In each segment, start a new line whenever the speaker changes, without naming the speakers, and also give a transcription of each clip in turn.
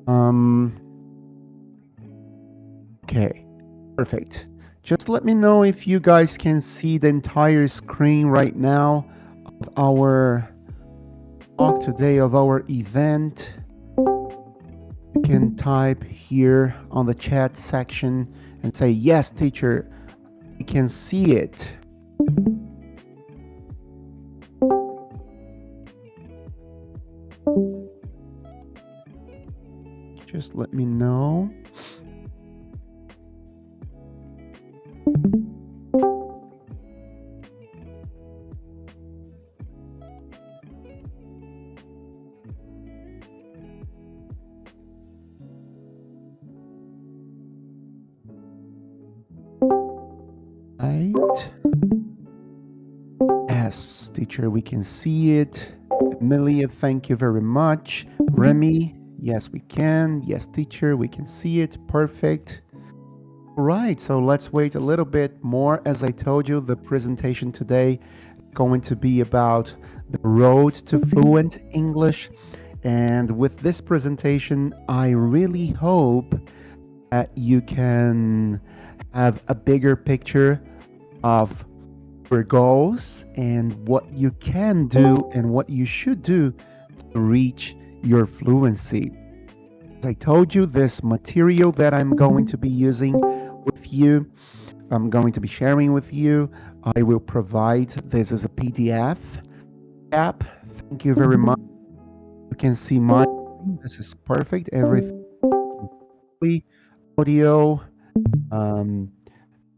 Um, okay, perfect. Just let me know if you guys can see the entire screen right now of our talk today, of our event. You can type here on the chat section and say, yes, teacher, I can see it. Just let me know. Right. Yes, teacher, we can see it. Emilia, thank you very much. Remy, yes, we can. Yes, teacher, we can see it. Perfect. All right, so let's wait a little bit more. As I told you, the presentation today is going to be about the road to fluent English. And with this presentation, I really hope that you can have a bigger picture of your goals and what you can do and what you should do to reach your fluency. As I told you, this material that I'm going to be using with you, I'm going to be sharing with you, I will provide this as a PDF app. Thank you very much. You can see my screen. This is perfect. Everything audio, um,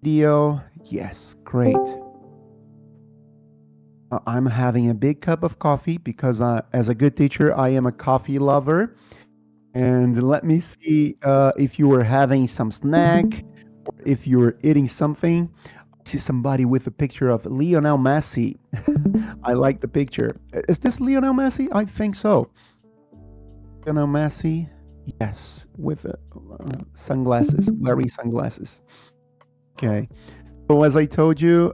video. Yes, great. I'm having a big cup of coffee because, as a good teacher, I am a coffee lover. And let me see if you were having some snack or if you were eating something. I see somebody with a picture of Lionel Messi. I like the picture. Is this Lionel Messi? I think so. Lionel Messi, yes, with sunglasses, wearing sunglasses. Okay. So as I told you,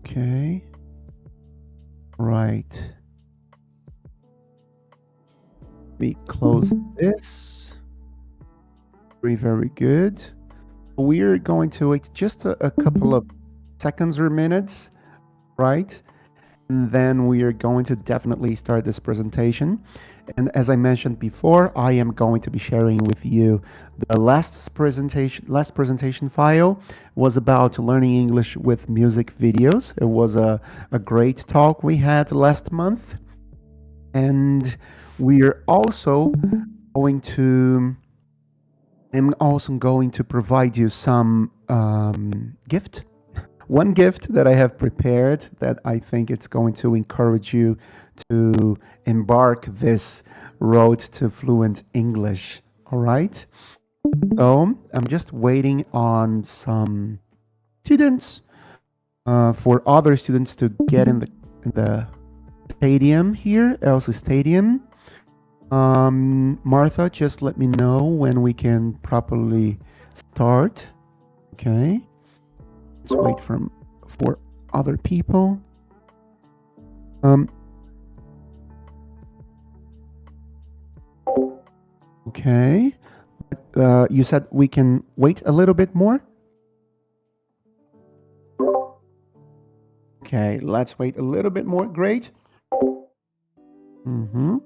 okay, right. Let me close this. Very, very good. We're going to wait just a couple of seconds or minutes, right? And then we are going to definitely start this presentation. And as I mentioned before, I am going to be sharing with you the last presentation file was about learning English with music videos. It was a great talk we had last month. And we are also going to I'm also going to provide you some gift. One gift that I have prepared that I think it's going to encourage you to embark this road to fluent English. All right. So I'm just waiting on some students, for other students to get in the stadium here, ELSA Stadium. Martha, just let me know when we can properly start. Okay. Let's wait for other people. Um, okay. You said we can wait a little bit more? Okay, let's wait a little bit more. Great. Mm-hmm.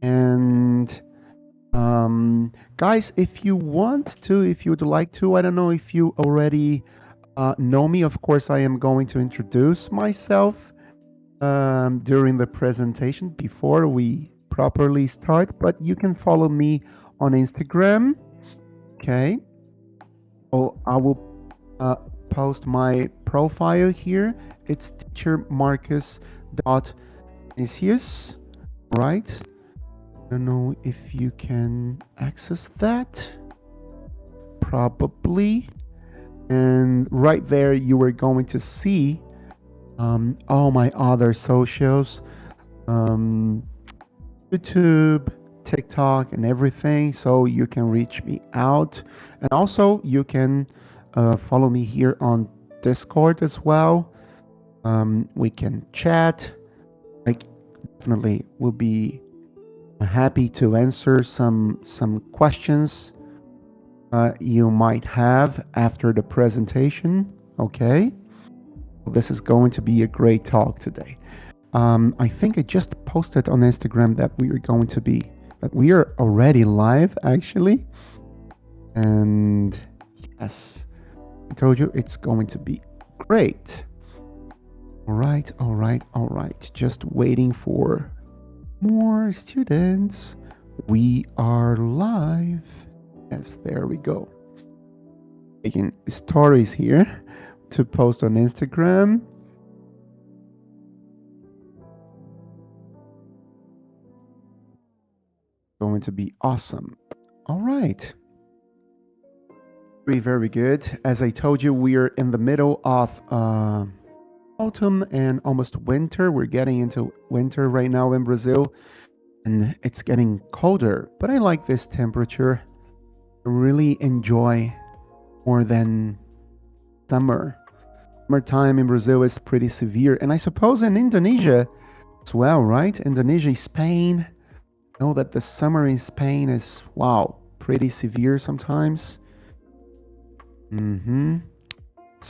And guys, if you want to, if you would like to, I don't know if you already know me. Of course, I am going to introduce myself during the presentation before we properly start, but you can follow me on Instagram. Okay. Oh, I will uh, post my profile here. It's teacher Marcus dot Vinicius, right? I don't know if you can access that. Probably. And right there, you are going to see all my other socials, um, YouTube, TikTok, and everything. So you can reach me out. And also, you can follow me here on Discord as well. We can chat. Like definitely will be happy to answer some questions you might have after the presentation. Okay, this is going to be a great talk today. I think I just posted on Instagram that we are already live actually, and yes, I told you it's going to be great. All right, all right, all right. Just waiting for more students. We are live. Yes, there we go. Making stories here to post on Instagram. Going to be awesome. All right. Very, very good. As I told you, we are in the middle of autumn and almost winter. We're getting into winter right now in Brazil, and it's getting colder. But I like this temperature. I really enjoy more than summer. Summertime in Brazil is pretty severe, and I suppose in Indonesia as well, right? Indonesia, Spain. I know that the summer in Spain is wow, pretty severe sometimes. Mm-hmm.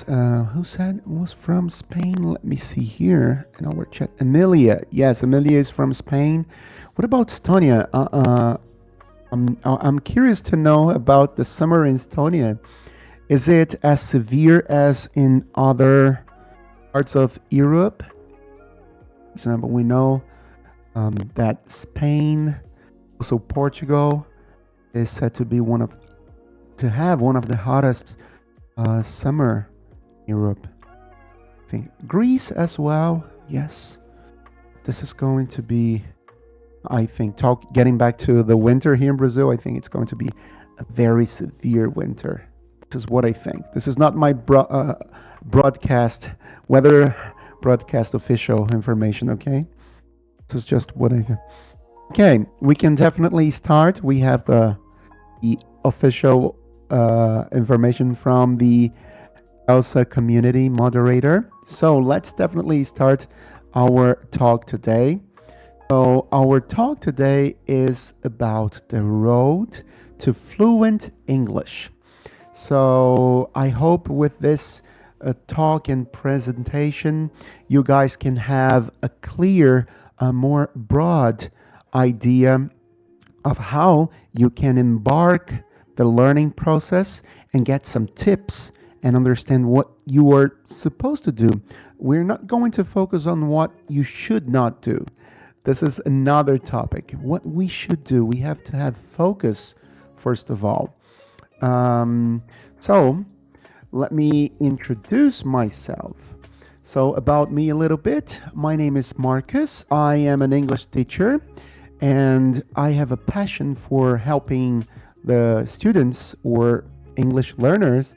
Who said was from Spain? Let me see here in our chat. Emilia. Yes, Emilia is from Spain. What about Estonia? I'm curious to know about the summer in Estonia. Is it as severe as in other parts of Europe? For example, we know that Spain, also Portugal, is said to be to have one of the hottest summer in Europe. I think Greece as well. Yes, this is going to be. I think getting back to the winter here in Brazil. I think it's going to be a very severe winter. This is what I think. This is not my broadcast weather broadcast official information. Okay, this is just what I think. Okay, we can definitely start. We have the official information from the ELSA community moderator. So let's definitely start our talk today. So our talk today is about the road to fluent English. So I hope with this talk and presentation, you guys can have a clear, more broad idea of how you can embark the learning process and get some tips and understand what you are supposed to do. We're not going to focus on what you should not do. This is another topic. What we should do, we have to have focus first of all. Um, so let me introduce myself. So, about me a little bit. My name is Marcus. I am an English teacher and I have a passion for helping the students or English learners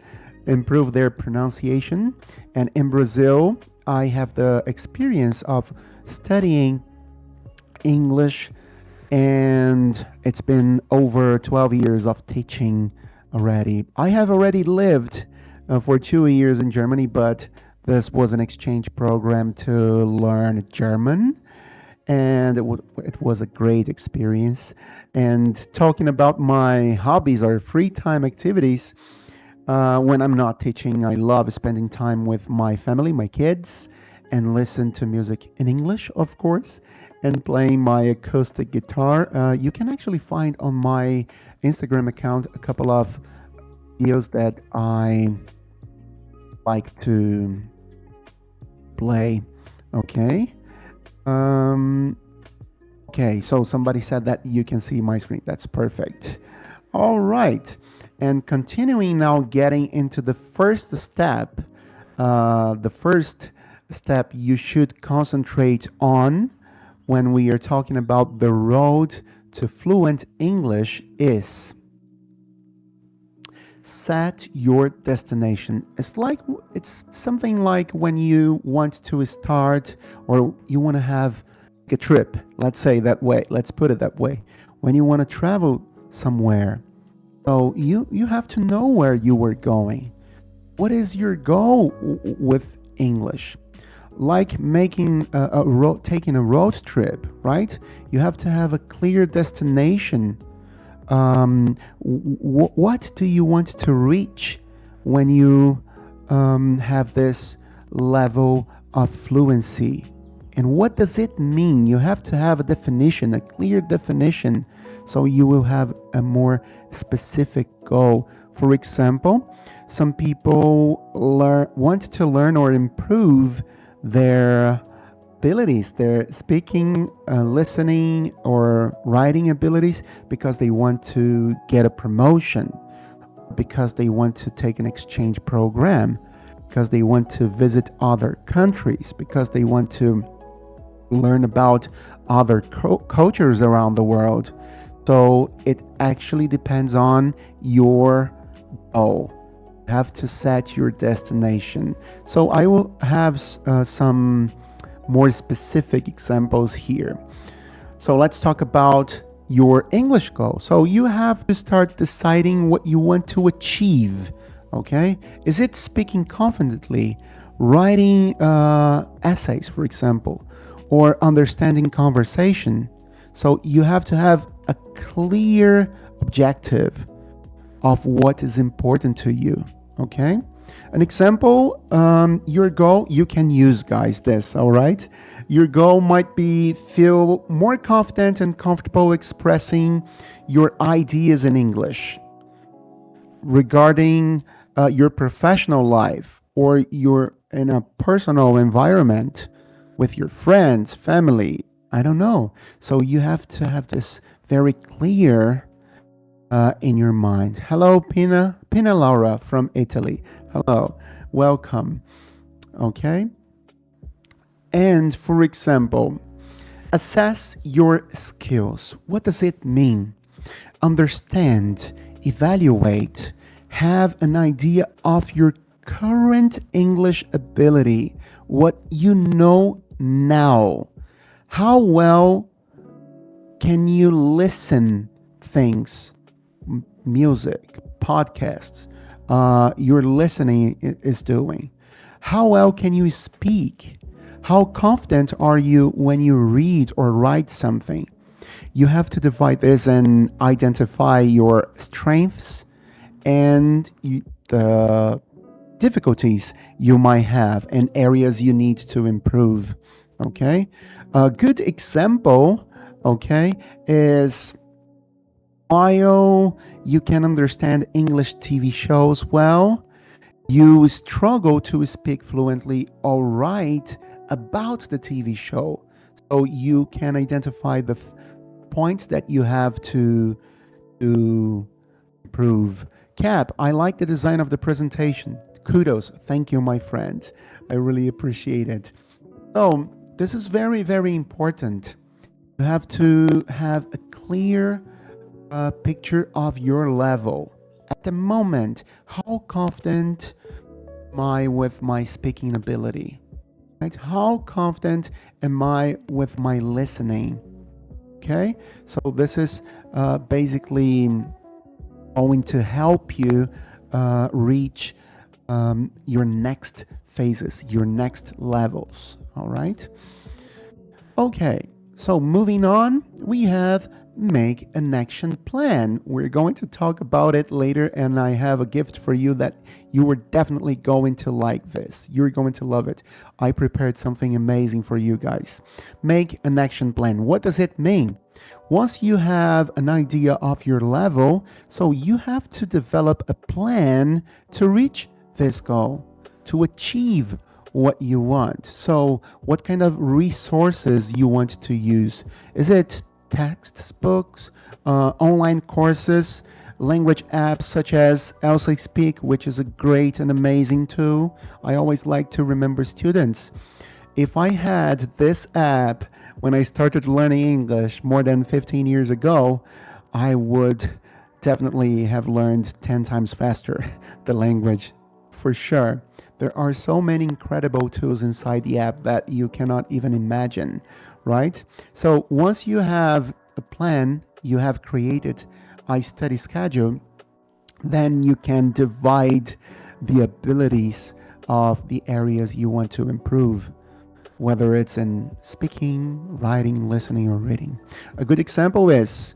improve their pronunciation. And in Brazil, I have the experience of studying English, and it's been over 12 years of teaching already. I have already lived for 2 years in Germany, but this was an exchange program to learn German, and it was a great experience. And talking about my hobbies or free time activities, when I'm not teaching, I love spending time with my family, my kids, and listen to music in English, of course, and playing my acoustic guitar. You can actually find on my Instagram account a couple of videos that I like to play. Okay. Um, okay, so somebody said that you can see my screen. That's perfect. All right. And continuing now, getting into the first step, the first step you should concentrate on when we are talking about the road to fluent English is set your destination. It's something like when you want to start or you want to have a trip, let's say that way, let's put it that way. When you want to travel somewhere, so you have to know where you were going. What is your goal with English? like making taking a road trip, right? You have to have a clear destination. What do you want to reach when you have this level of fluency? And what does it mean? You have to have a definition, a clear definition, so you will have a more specific goal. For example, some people want to learn or improve their abilities, their speaking, listening, or writing abilities because they want to get a promotion, because they want to take an exchange program, because they want to visit other countries, because they want to learn about other cultures around the world. So it actually depends on your goal. You have to set your destination. So I will have some more specific examples here. So let's talk about your English goal. So you have to start deciding what you want to achieve. Okay? Is it speaking confidently, writing essays, for example, or understanding conversation? So you have to have a clear objective of what is important to you. Okay? An example, your goal, you can use, guys, this, all right? Your goal might be feel more confident and comfortable expressing your ideas in English regarding your professional life or you're in a personal environment with your friends, family. I don't know. So you have to have this very clear in your mind. Hello, Pina Laura from Italy. Hello, welcome. Okay. And for example, assess your skills. What does it mean? Understand, evaluate, have an idea of your current English ability, what you know now. How well can you listen things, music, podcasts, your listening is doing? How well can you speak? How confident are you when you read or write something? You have to divide this and identify your strengths and the difficulties you might have and areas you need to improve. Okay. A good example, okay, is while you can understand English TV shows well, you struggle to speak fluently or write about the TV show. So you can identify the points that you have to improve. Cap, I like the design of the presentation. Kudos. Thank you, my friend. I really appreciate it. So, this is very, very important. You have to have a clear picture of your level. At the moment, how confident am I with my speaking ability? Right? How confident am I with my listening? Okay, so this is basically going to help you reach your next phases, your next levels. All right. Okay, so moving on, we have make an action plan. We're going to talk about it later, and I have a gift for you that you are definitely going to like this. You're going to love it. I prepared something amazing for you guys. Make an action plan. What does it mean? Once you have an idea of your level, so you have to develop a plan to reach this goal, to achieve what you want. So, what kind of resources you want to use? Is it textbooks, online courses, language apps such as ELSA Speak, which is a great and amazing tool? I always like to remember students. If I had this app when I started learning English more than 15 years ago, I would definitely have learned 10 times faster the language, for sure. There are so many incredible tools inside the app that you cannot even imagine, right? So once you have a plan, you have created a study schedule, then you can divide the abilities of the areas you want to improve. whether it's in speaking, writing, listening, or reading. A good example is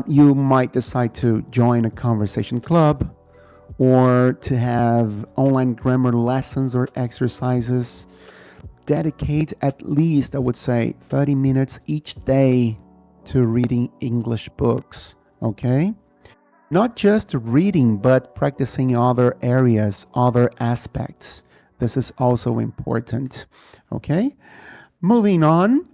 you might decide to join a conversation club or to have online grammar lessons or exercises. Dedicate at least, I would say, 30 minutes each day to reading English books, okay? Not just reading, but practicing other areas, other aspects. This is also important, okay? Moving on,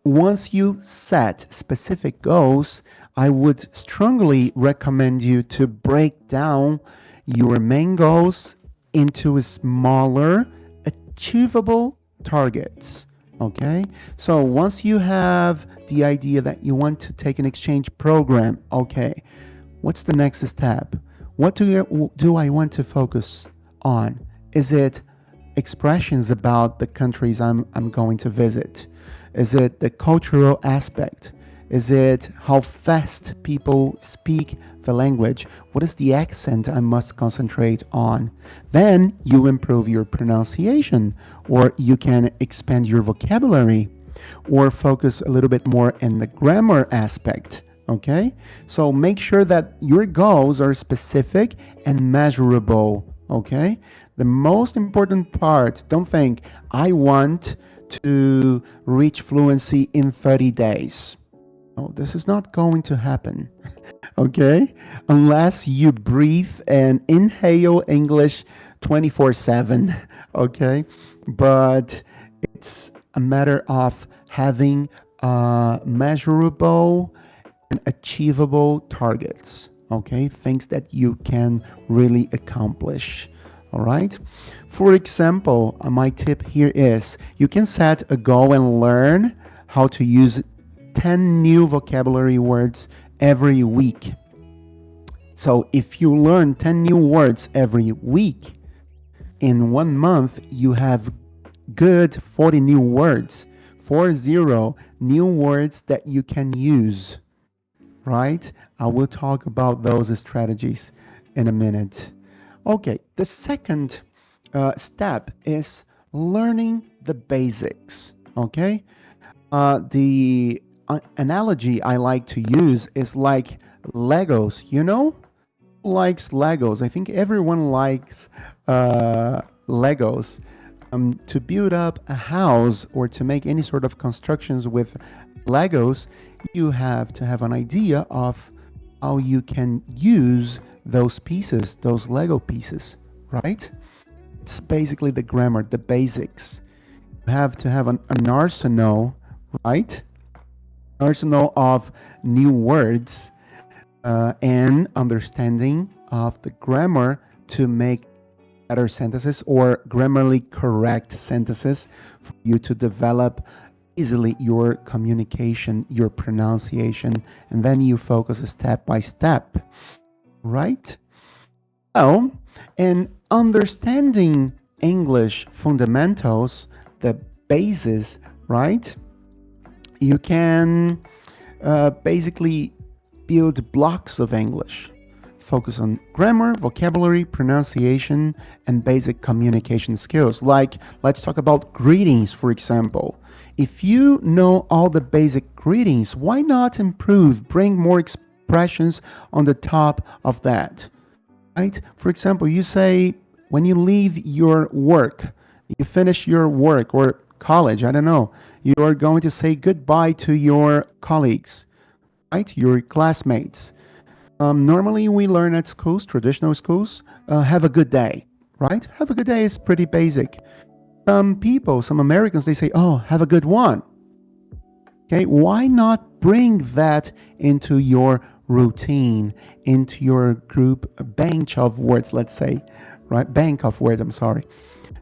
once you set specific goals, I would strongly recommend you to break down your main goals into smaller, achievable targets. Okay, so once you have the idea that you want to take an exchange program, okay, what's the next step? What do I want to focus on? Is it expressions about the countries I'm going to visit? Is it the cultural aspect? Is it how fast people speak the language? What is the accent I must concentrate on? Then you improve your pronunciation, or you can expand your vocabulary, or focus a little bit more in the grammar aspect. Okay? So make sure that your goals are specific and measurable. Okay? The most important part, don't think, I want to reach fluency in 30 days. No, this is not going to happen. Okay? Unless you breathe and inhale English 24/7. Okay? But it's a matter of having measurable and achievable targets. Okay? Things that you can really accomplish. All right. For example, my tip here is you can set a goal and learn how to use 10 new vocabulary words every week. So if you learn 10 new words every week, in 1 month, you have good 40 new words, 40 new words that you can use, right? I will talk about those strategies in a minute. Okay, the second step is learning the basics. Okay, the analogy I like to use is like Legos. You know, who likes Legos? I think everyone likes Legos. To build up a house or to make any sort of constructions with Legos, you have to have an idea of how you can use those pieces, those Lego pieces, right? It's basically the grammar, the basics. You have to have an arsenal, right? Arsenal of new words and understanding of the grammar to make better sentences or grammarly correct sentences for you to develop easily your communication, your pronunciation, and then you focus step by step, right? Well, in understanding English fundamentals, the basis, right? You can basically build blocks of English. Focus on grammar, vocabulary, pronunciation, and basic communication skills. Like, let's talk about greetings, for example. If you know all the basic greetings, why not improve, bring more expressions on the top of that? Right? For example, you say when you leave your work, you finish your work or college, I don't know, you are going to say goodbye to your colleagues, right? Your classmates. Normally, we learn at schools, traditional schools, have a good day, right? Have a good day is pretty basic. Some people, some Americans, they say, oh, have a good one. Okay, why not bring that into your routine, into your group bench of words, let's say, right? Bank of words, I'm sorry.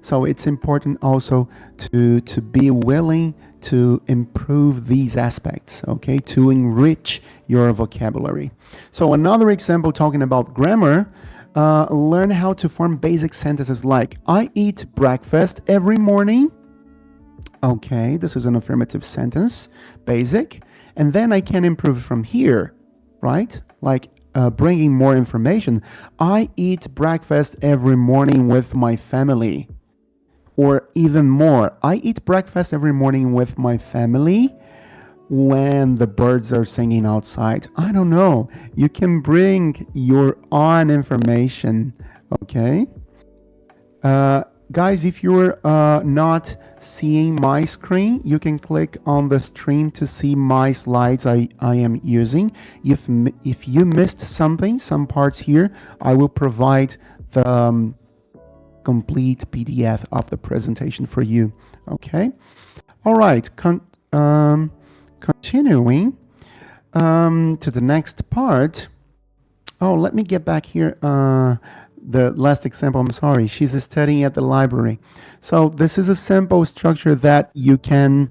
So it's important also to be willing to improve these aspects, okay, to enrich your vocabulary. So another example talking about grammar, learn how to form basic sentences like, I eat breakfast every morning. Okay, this is an affirmative sentence, basic. And then I can improve from here, right? Like bringing more information. I eat breakfast every morning with my family. Or even more, I eat breakfast every morning with my family when the birds are singing outside. I don't know. You can bring your own information, okay? Guys, if you're not seeing my screen, you can click on the stream to see my slides I am using. If you missed something, some parts here, I will provide the complete PDF of the presentation for you. Okay. All right. Continuing to the next part. Oh, let me get back here. The last example, I'm sorry. She's studying at the library. So this is a simple structure that you can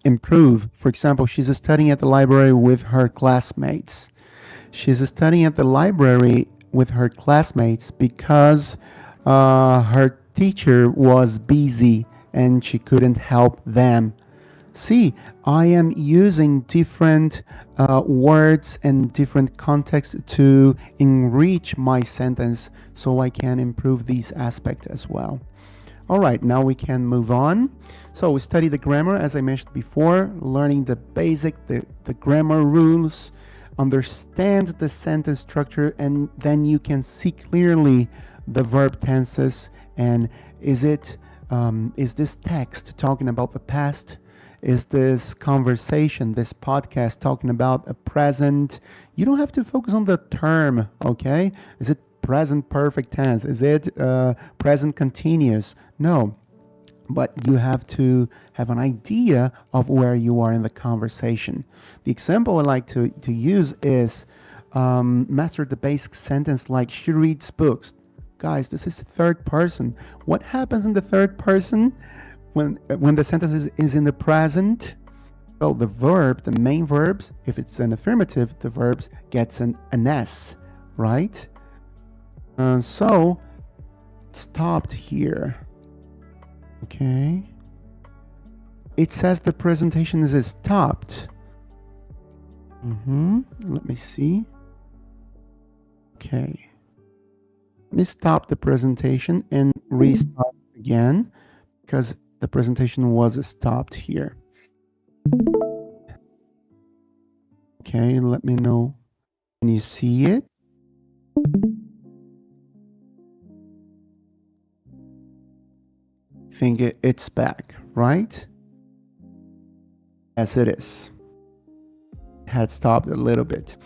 improve. For example, she's studying at the library with her classmates. She's studying at the library with her classmates because her teacher was busy and she couldn't help them. See, I am using different words and different contexts to enrich my sentence so I can improve these aspects as well. All right, now we can move on. So we study the grammar, as I mentioned before, learning the basic, the grammar rules, understand the sentence structure, and then you can see clearly the verb tenses. And is this text talking about the past? Is this conversation, this podcast talking about a present? You don't have to focus on the term, okay? Is it present perfect tense? Is it present continuous? No. But you have to have an idea of where you are in the conversation. The example I like to use is master the basic sentence like she reads books. Guys, this is third person. What happens in the third person when the sentence is in the present? So the verb, the main verbs, if it's an affirmative, the verbs gets an S, right? So stopped here. Okay. It says the presentation is stopped. Let me see. Okay. Let me stop the presentation and restart again because the presentation was stopped here. Okay, let me know. Can you see it? Think it's back, right? Yes, it is. It had stopped a little bit.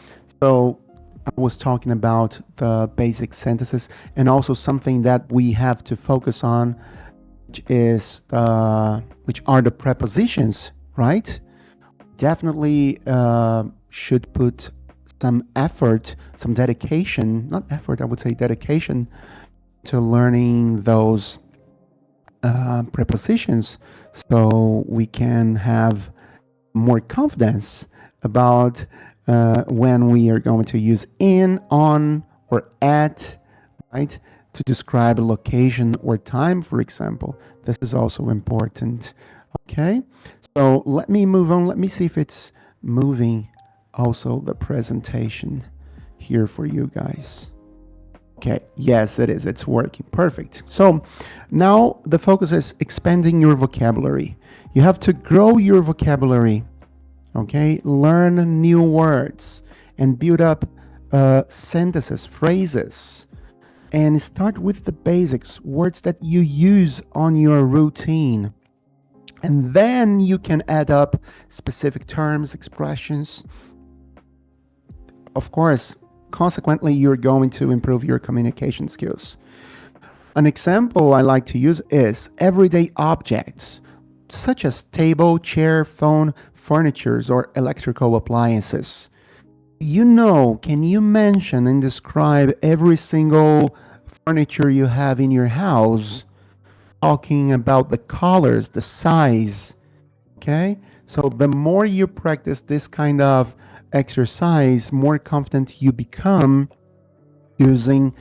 So I was talking about the basic sentences and also something that we have to focus on, which are the prepositions, right? Definitely should put some effort, some dedication, not effort, I would say dedication to learning those prepositions so we can have more confidence about when we are going to use in, on, or at, right, to describe a location or time, for example. This is also important. Okay, so let me move on. Let me see if it's moving also the presentation here for you guys. Okay, yes, it is. It's working. Perfect. So now the focus is expanding your vocabulary. You have to grow your vocabulary, okay? Learn new words and build up sentences, phrases, and start with the basics, words that you use on your routine. And then you can add up specific terms, expressions. Of course, consequently, you're going to improve your communication skills. An example I like to use is everyday objects, such as table, chair, phone, furnitures, or electrical appliances. Can you mention and describe every single furniture you have in your house, talking about the colors, the size, okay? So the more you practice this kind of exercise, more confident you become using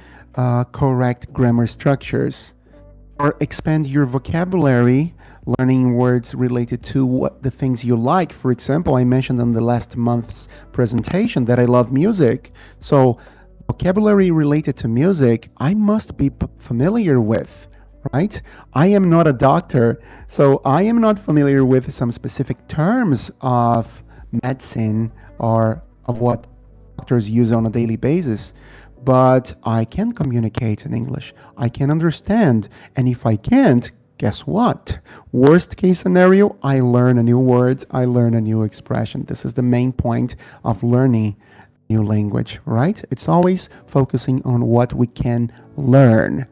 correct grammar structures. Or expand your vocabulary, learning words related to what the things you like. For example, I mentioned in the last month's presentation that I love music. So vocabulary related to music, I must be familiar with, right? I am not a doctor, so I am not familiar with some specific terms of medicine or of what doctors use on a daily basis. But I can communicate in English. I can understand. And if I can't, guess what? Worst case scenario, I learn a new word, I learn a new expression. This is the main point of learning new language, right? It's always focusing on what we can learn.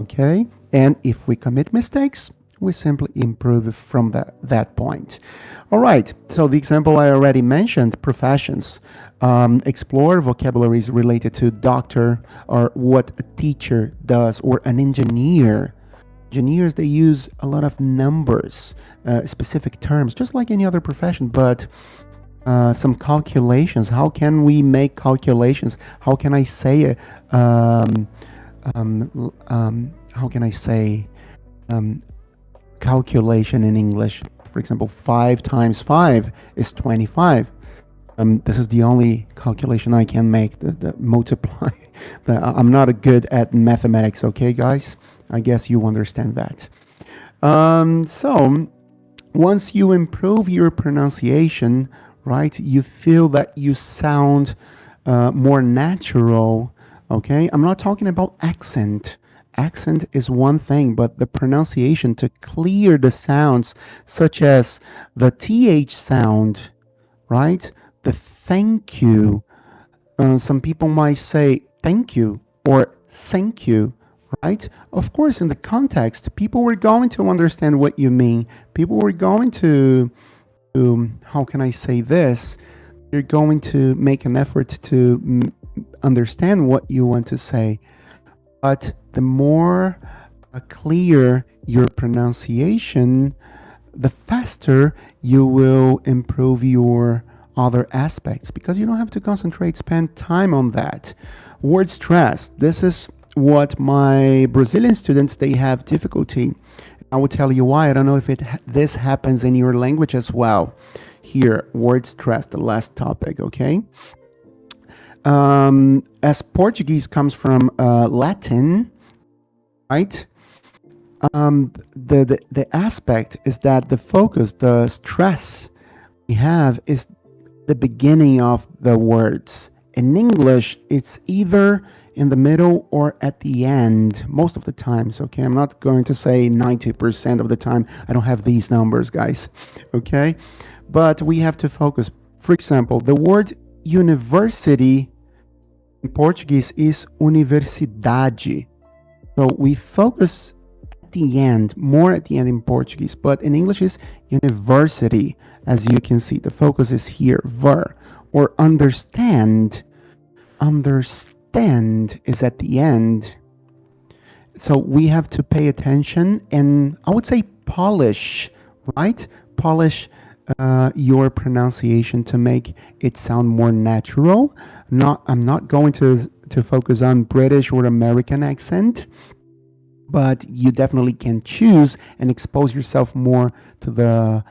Okay, and if we commit mistakes, we simply improve from that point. All right, so the example I already mentioned, professions. Explore vocabularies related to doctor or what a teacher does or an engineer. Engineers, they use a lot of numbers, specific terms, just like any other profession, but some calculations. How can we make calculations? How can I say it? How can I say calculation in English? For example, 5 times 5 is 25. This is the only calculation I can make, the multiply. I'm not a good at mathematics, okay, guys? I guess you understand that. So, once you improve your pronunciation, right, you feel that you sound more natural, okay? I'm not talking about accent. Accent is one thing, but the pronunciation to clear the sounds, such as the TH sound, right? The thank you. Some people might say thank you or thank you, right? Of course, in the context, people were going to understand what you mean. People were going to how can I say this? You're going to make an effort to understand what you want to say. But the more clear your pronunciation, the faster you will improve your other aspects because you don't have to concentrate, spend time on that. Word stress. This is what my Brazilian students, they have difficulty. I will tell you why. I don't know if this happens in your language as well. Here, word stress, the last topic, okay? As Portuguese comes from Latin, right? The aspect is that the focus, the stress we have is the beginning of the words. In English, it's either in the middle or at the end, most of the times, okay? I'm not going to say 90% of the time. I don't have these numbers, guys, okay? But we have to focus. For example, the word university in Portuguese is universidade. So we focus at the end, more at the end in Portuguese, but in English is university. As you can see, the focus is here, ver, or understand. Understand is at the end. So we have to pay attention and I would say polish, right? Polish your pronunciation to make it sound more natural. I'm not going to focus on British or American accent, but you definitely can choose and expose yourself more to the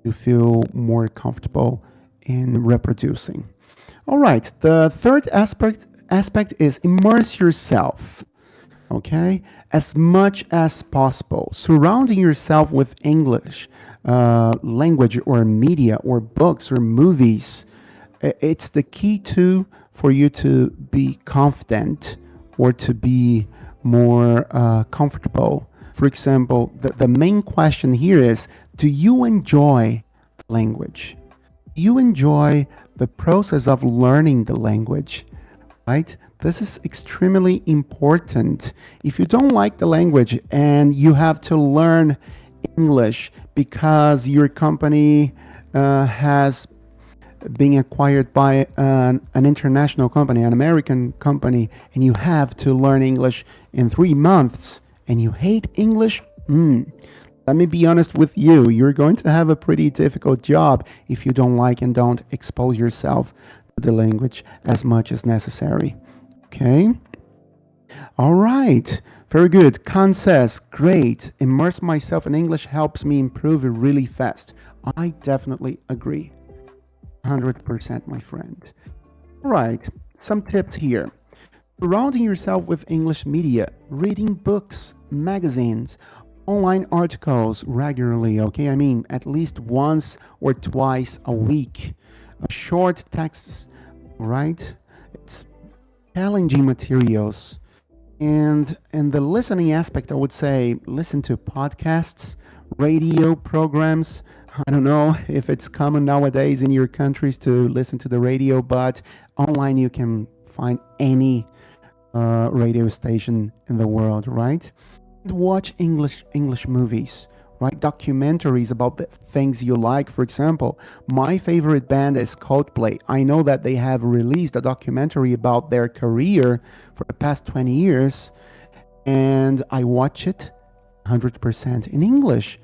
you feel more comfortable in reproducing. All right, the third aspect is immerse yourself, okay, as much as possible, surrounding yourself with English language or media or books or movies. It's the key to for you to be confident or to be more comfortable. For example, the main question here is, do you enjoy the language? Do you enjoy the process of learning the language? Right? This is extremely important. If you don't like the language and you have to learn English because your company has been acquired by an international company, an American company, and you have to learn English in 3 months and you hate English, let me be honest with you. You're going to have a pretty difficult job if you don't like and don't expose yourself to the language as much as necessary. Okay? All right. Very good. Khan says, great. Immerse myself in English helps me improve really fast. I definitely agree. 100%, my friend. All right. Some tips here. Surrounding yourself with English media, reading books, magazines, online articles regularly, okay? I mean, at least once or twice a week. Short texts, right? It's challenging materials. And the listening aspect, I would say listen to podcasts, radio programs. I don't know if it's common nowadays in your countries to listen to the radio, but online you can find any radio station in the world, right? Watch English movies, right? Documentaries about the things you like. For example, my favorite band is Coldplay. I know that they have released a documentary about their career for the past 20 years, and I watch it 100% in English,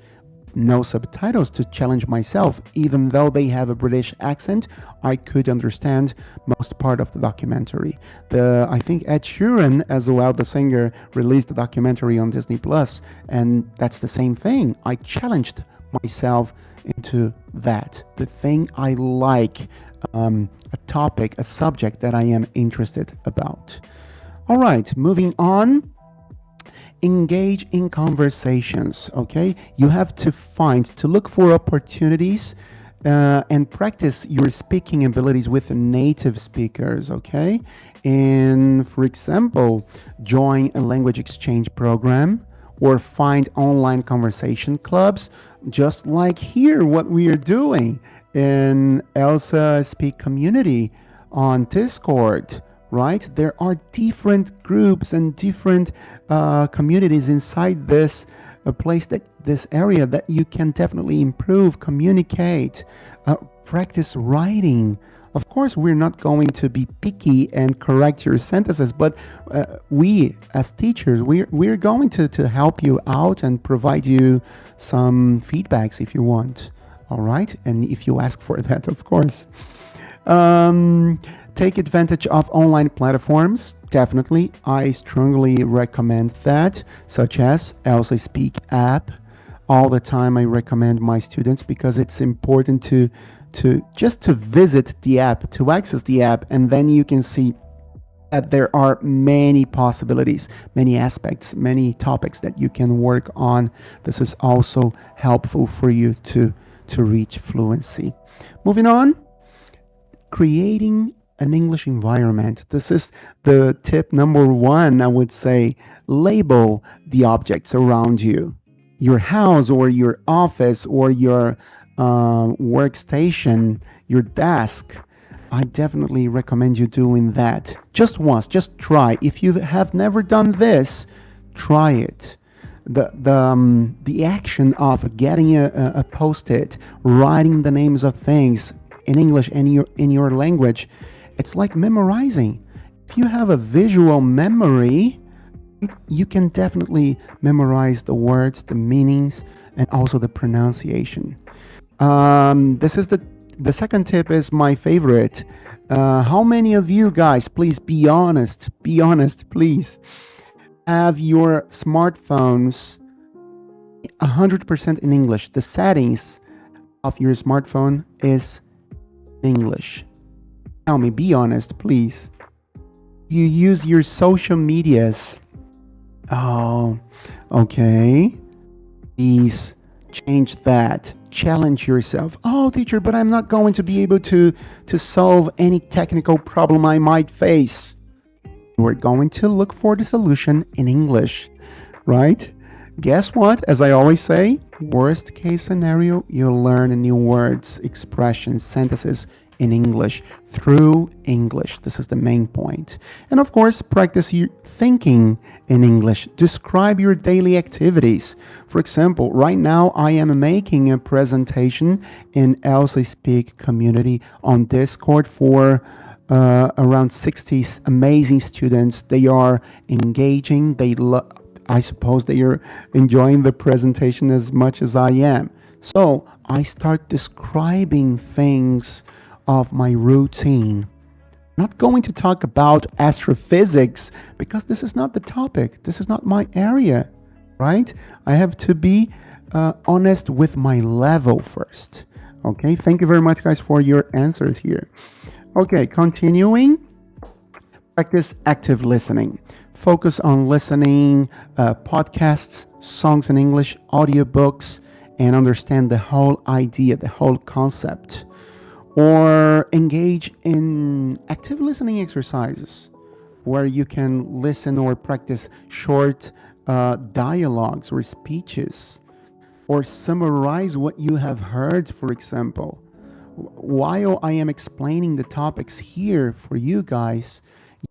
no subtitles to challenge myself. Even though they have a British accent, I could understand most part of the documentary. I think Ed Sheeran, as well, the singer, released a documentary on Disney Plus, and that's the same thing. I challenged myself into that, the thing I like, a topic, a subject that I am interested about. All right, moving on. Engage in conversations, okay? You have to look for opportunities and practice your speaking abilities with native speakers, okay? And for example, join a language exchange program or find online conversation clubs, just like here, what we are doing in ELSA Speak Community on Discord, right? There are different groups and different communities inside this place, that this area, that you can definitely improve, communicate, practice writing. Of course, we're not going to be picky and correct your sentences, but we as teachers, we're going to help you out and provide you some feedbacks if you want. All right, and if you ask for that, of course. Um, Take advantage of online platforms. Definitely, I strongly recommend that, such as ELSA Speak app. All the time, I recommend my students, because it's important to just to visit the app, to access the app, and then you can see that there are many possibilities, many aspects, many topics that you can work on. This is also helpful for you to reach fluency. Moving on, creating an English environment. This is the tip number one, I would say. Label the objects around you, your house or your office or your workstation, your desk. I definitely recommend you doing that. Just once, just try. If you have never done this, try it. The action of getting a post-it, writing the names of things in English and in your language, it's like memorizing. If you have a visual memory, you can definitely memorize the words, the meanings, and also the pronunciation. This is the second tip is my favorite. How many of you guys, please be honest, please, have your smartphones 100% in English? The settings of your smartphone is English. Tell me, be honest, please. You use your social medias. Oh, okay. Please change that. Challenge yourself. Oh, teacher, but I'm not going to be able to solve any technical problem I might face. We're going to look for the solution in English, right? Guess what? As I always say, worst case scenario, you'll learn new words, expressions, sentences in English through English. This is the main point. And of course, practice your thinking in English. Describe your daily activities. For example, right now I am making a presentation in ELSA Speak community on Discord for around 60 amazing students. They are engaging. I suppose they are enjoying the presentation as much as I am. So I start describing things of my routine. I'm not going to talk about astrophysics because this is not the topic. This is not my area, right? I have to be honest with my level first. Okay, thank you very much, guys, for your answers here. Okay, continuing. Practice active listening. Focus on listening podcasts, songs in English, audiobooks, and understand the whole idea, the whole concept. Or engage in active listening exercises where you can listen or practice short dialogues or speeches or summarize what you have heard, for example. While I am explaining the topics here for you guys,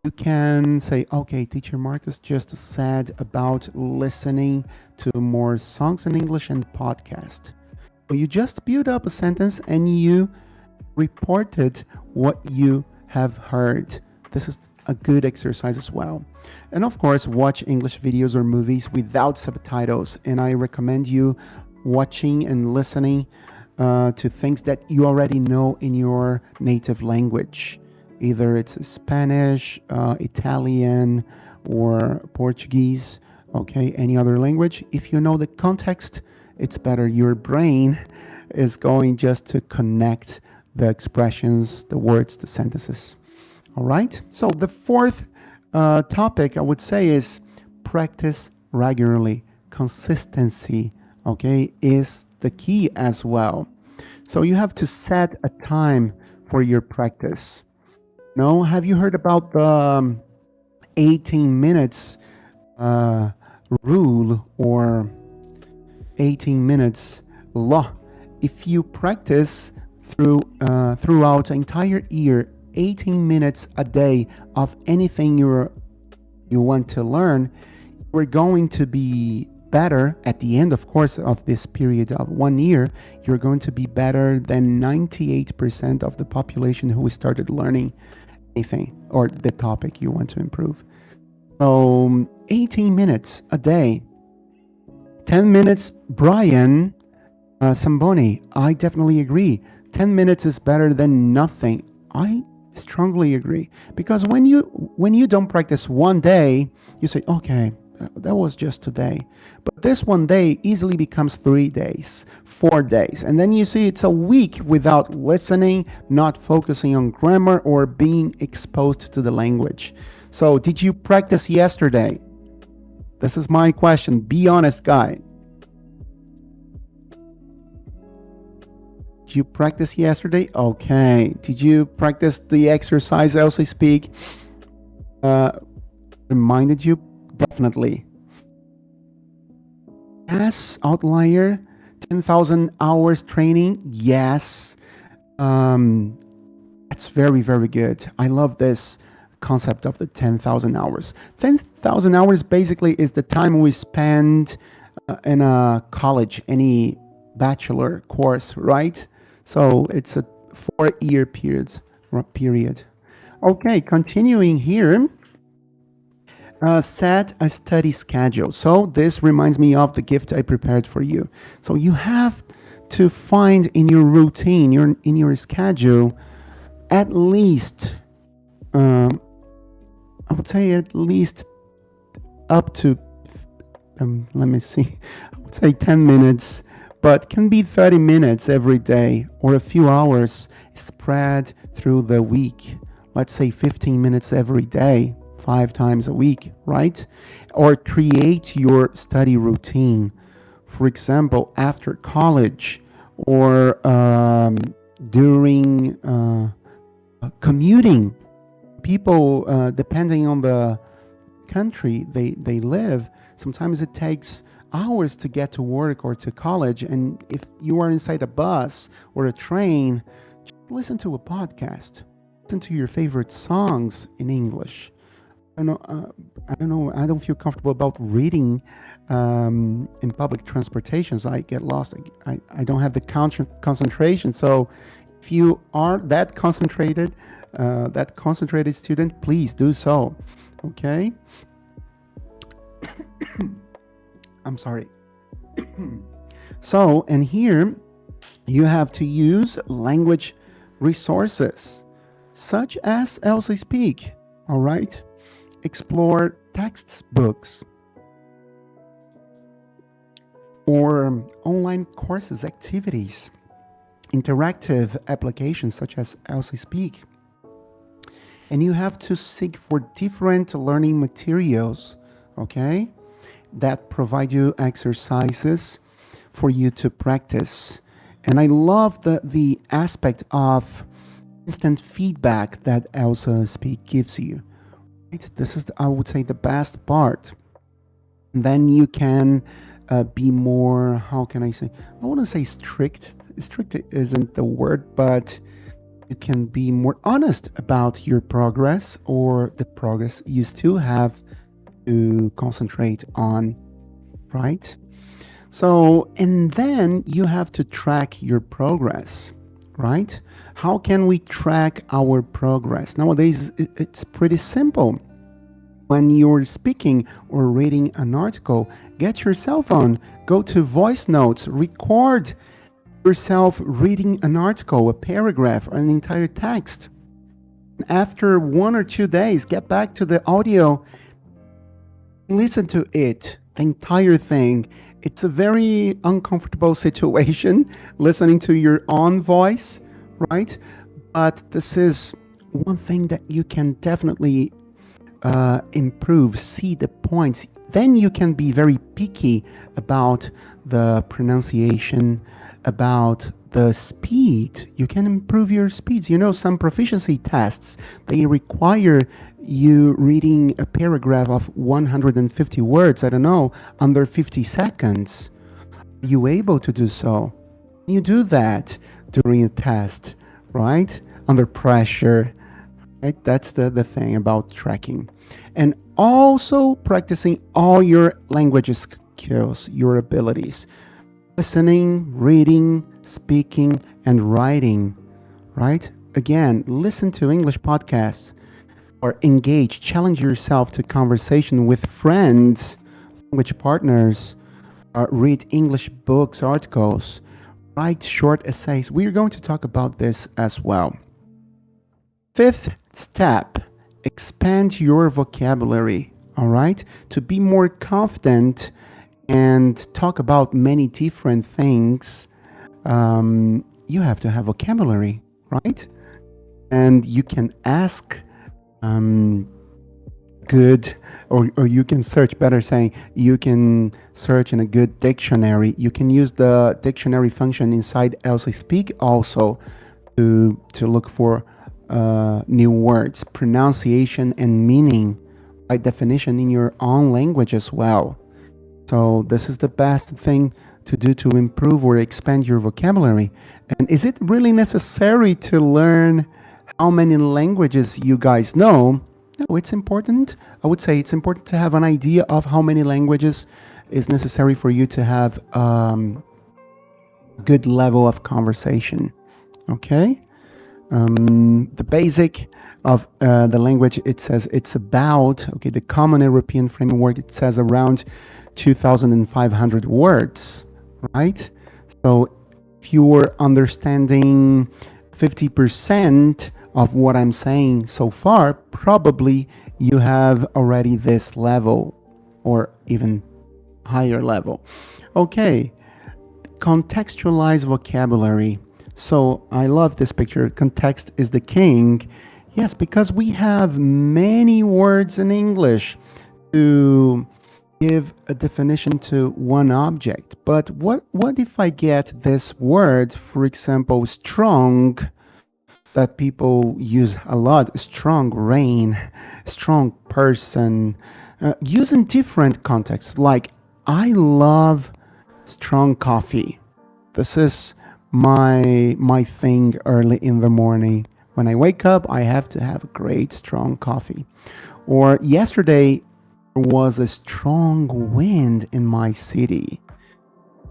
you can say, okay, teacher Marcus just said about listening to more songs in English and podcast. So you just build up a sentence and you reported what you have heard. This is a good exercise as well. And of course, watch English videos or movies without subtitles. And I recommend you watching and listening to things that you already know in your native language. Either it's Spanish, Italian, or Portuguese, okay, any other language. If you know the context, it's better. Your brain is going just to connect the expressions, the words, the sentences. All right. So the fourth topic I would say is practice regularly. Consistency, okay, is the key as well. So you have to set a time for your practice. No, have you heard about the 18 minutes rule or 18 minutes law? If you practice throughout an entire year, 18 minutes a day of anything you want to learn, you're going to be better at the end, of course, of this period of 1 year. You're going to be better than 98% of the population who started learning anything or the topic you want to improve. So 18 minutes a day. 10 minutes, Brian Samboni, I definitely agree. 10 minutes is better than nothing. I strongly agree, because when you don't practice one day, you say, okay, that was just today, but this one day easily becomes 3 days, 4 days, and then you see it's a week without listening, not focusing on grammar or being exposed to the language. So did you practice yesterday? This is my question. Be honest, guy. Did you practice yesterday? Okay. Did you practice the exercise ELSA Speak reminded you? Definitely. Yes, outlier, 10,000 hours training. Yes. That's very, very good. I love this concept of the 10,000 hours. 10,000 hours basically is the time we spend in a college, any bachelor course, right? So it's a 4-year period. Okay, continuing here. Set a study schedule. So this reminds me of the gift I prepared for you. So you have to find in your routine, in your schedule, at least, I would say at least up to, let me see, I would say 10 minutes, but can be 30 minutes every day or a few hours spread through the week. Let's say 15 minutes every day, 5 times a week, right? Or create your study routine. For example, after college or during commuting. People, depending on the country they live, sometimes it takes hours to get to work or to college. And if you are inside a bus or a train, just listen to a podcast. Listen to your favorite songs in English. I don't know. I don't feel comfortable about reading in public transportations. I get lost. I don't have the concentration. So if you are that concentrated student, please do so. Okay. I'm sorry. So, and here you have to use language resources such as ELSA Speak. All right. Explore textbooks or online courses, activities, interactive applications such as ELSA Speak. and you have to seek for different learning materials, okay, that provide you exercises for you to practice. And I love the aspect of instant feedback that ELSA Speak gives you. Right? This is, I would say, the best part. Then you can be more, how can I say, I want to say strict. Strict isn't the word, but you can be more honest about your progress or the progress you still have to concentrate on, right? So, and then you have to track your progress, right? How can we track our progress? Nowadays, it's pretty simple. When you're speaking or reading an article, get your cell phone, go to voice notes, record yourself reading an article, a paragraph, or an entire text. After 1 or 2 days, get back to the audio, listen to it, the entire thing. It's a very uncomfortable situation listening to your own voice, right? But this is one thing that you can definitely improve, see the points. Then you can be very picky about the pronunciation, about the speed. You can improve your speeds. You know, some proficiency tests, they require you reading a paragraph of 150 words, I don't know, under 50 seconds. Are you able to do so? You do that during a test, right? Under pressure, right? That's the thing about tracking. And also practicing all your language skills, your abilities. Listening, reading, speaking, and writing, right? Again, listen to English podcasts or engage, challenge yourself to conversation with friends, language partners, read English books, articles, write short essays. We're going to talk about this as well. Fifth step, expand your vocabulary, all right? To be more confident and talk about many different things, you have to have vocabulary, right? And you can ask good, or you can search, better saying, you can search in a good dictionary. You can use the dictionary function inside ELSA Speak also to look for new words, pronunciation, and meaning, by definition, in your own language as well. So this is the best thing to do to improve or expand your vocabulary. And is it really necessary to learn how many languages you guys know? No, it's important. I would say it's important to have an idea of how many languages is necessary for you to have good level of conversation. Okay? The basic of the language, it says it's about, okay, the Common European Framework, it says around 2,500 words, right? So if you're understanding 50% of what I'm saying so far, probably you have already this level or even higher level. Okay, contextualize vocabulary. So I love this picture. Context is the king. Yes, because we have many words in English to give a definition to one object. But what if I get this word, for example, strong, that people use a lot, strong rain, strong person, used in different contexts, like I love strong coffee. This is my thing early in the morning. When I wake up, I have to have a great strong coffee. Or yesterday was a strong wind in my city.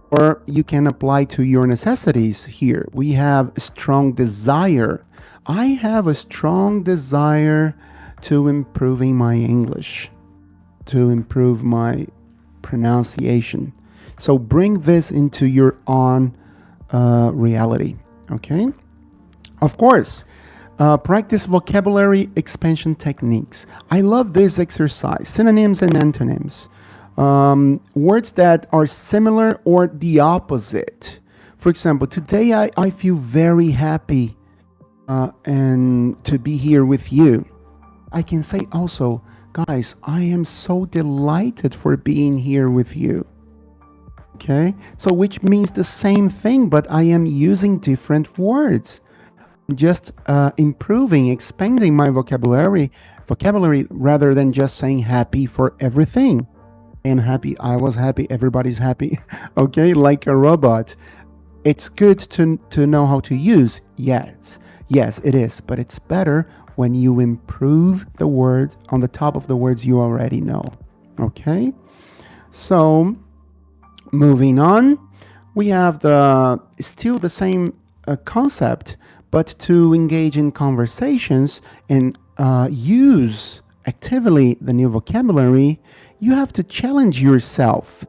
Or you can apply to your necessities here. We have a strong desire. I have a strong desire to improving my English, to improve my pronunciation. So bring this into your own reality, okay? Of course, practice vocabulary expansion techniques. I love this exercise, synonyms and antonyms. Words that are similar or the opposite. For example, today I feel very happy and to be here with you. I can say also, guys, I am so delighted for being here with you. Okay, so which means the same thing, but I am using different words. Just improving, expanding my vocabulary rather than just saying happy for everything. And happy, I was happy, everybody's happy. Okay, like a robot. It's good to know how to use. Yes, it is. But it's better when you improve the word on the top of the words you already know. Okay? So, moving on, we have the still the same concept, but to engage in conversations and use actively the new vocabulary, you have to challenge yourself.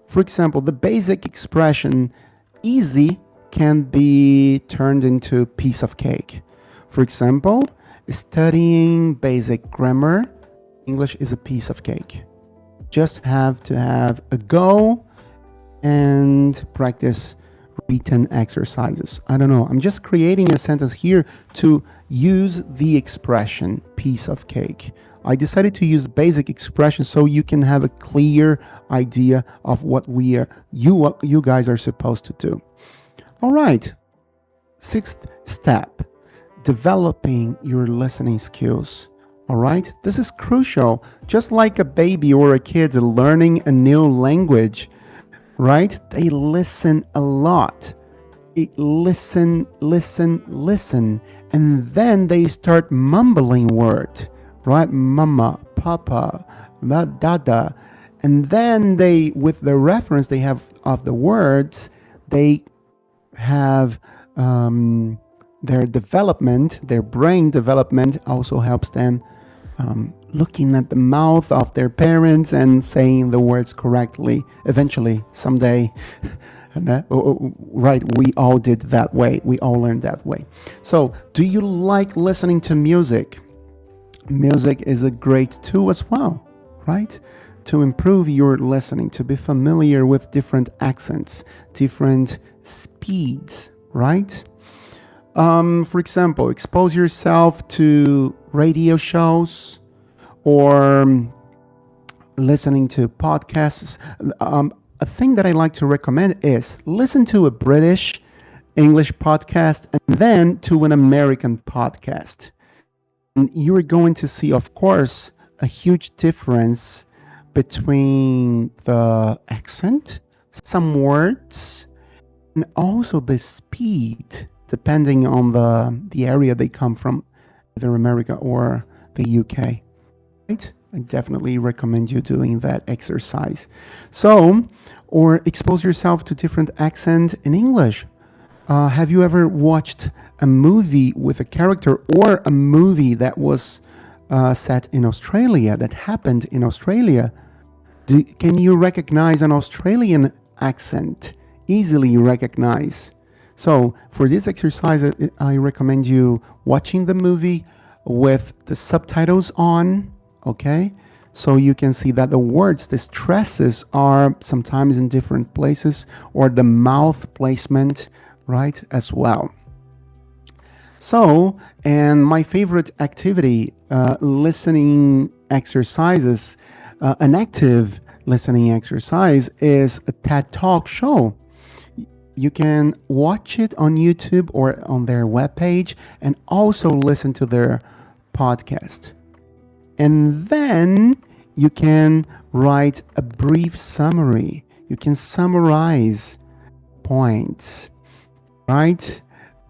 For example, the basic expression easy can be turned into piece of cake. For example, studying basic grammar, English is a piece of cake. Just have to have a go and practice written exercises. I don't know. I'm just creating a sentence here to use the expression piece of cake. I decided to use basic expression so you can have a clear idea of what you guys are supposed to do. All right. Sixth step, developing your listening skills. All right. This is crucial. Just like a baby or a kid learning a new language, right? They listen a lot. Listen, and then they start mumbling word, right? Mama, papa, dada, and then they, with the reference they have of the words, they have their development, their brain development also helps them looking at the mouth of their parents and saying the words correctly eventually someday. Right, we all did that way, we all learned that way. So do you like listening to music? Music is a great tool as well, right? To improve your listening, to be familiar with different accents, different speeds, right? For example, expose yourself to radio shows or listening to podcasts. A thing that I like to recommend is listen to a British English podcast and then to an American podcast. And you're going to see, of course, a huge difference between the accent, some words, and also the speed, depending on the area they come from, either America or the UK. Right? I definitely recommend you doing that exercise. So, or expose yourself to different accent in English. Have you ever watched a movie with a character or a movie that was set in Australia, that happened in Australia? Can you recognize an Australian accent? Easily recognize. So for this exercise, I recommend you watching the movie with the subtitles on, okay? So you can see that the words, the stresses are sometimes in different places, or the mouth placement, right, as well. So, and my favorite activity, listening exercises, an active listening exercise is a TED Talk show. You can watch it on YouTube or on their webpage and also listen to their podcast. And then you can write a brief summary. You can summarize points, right?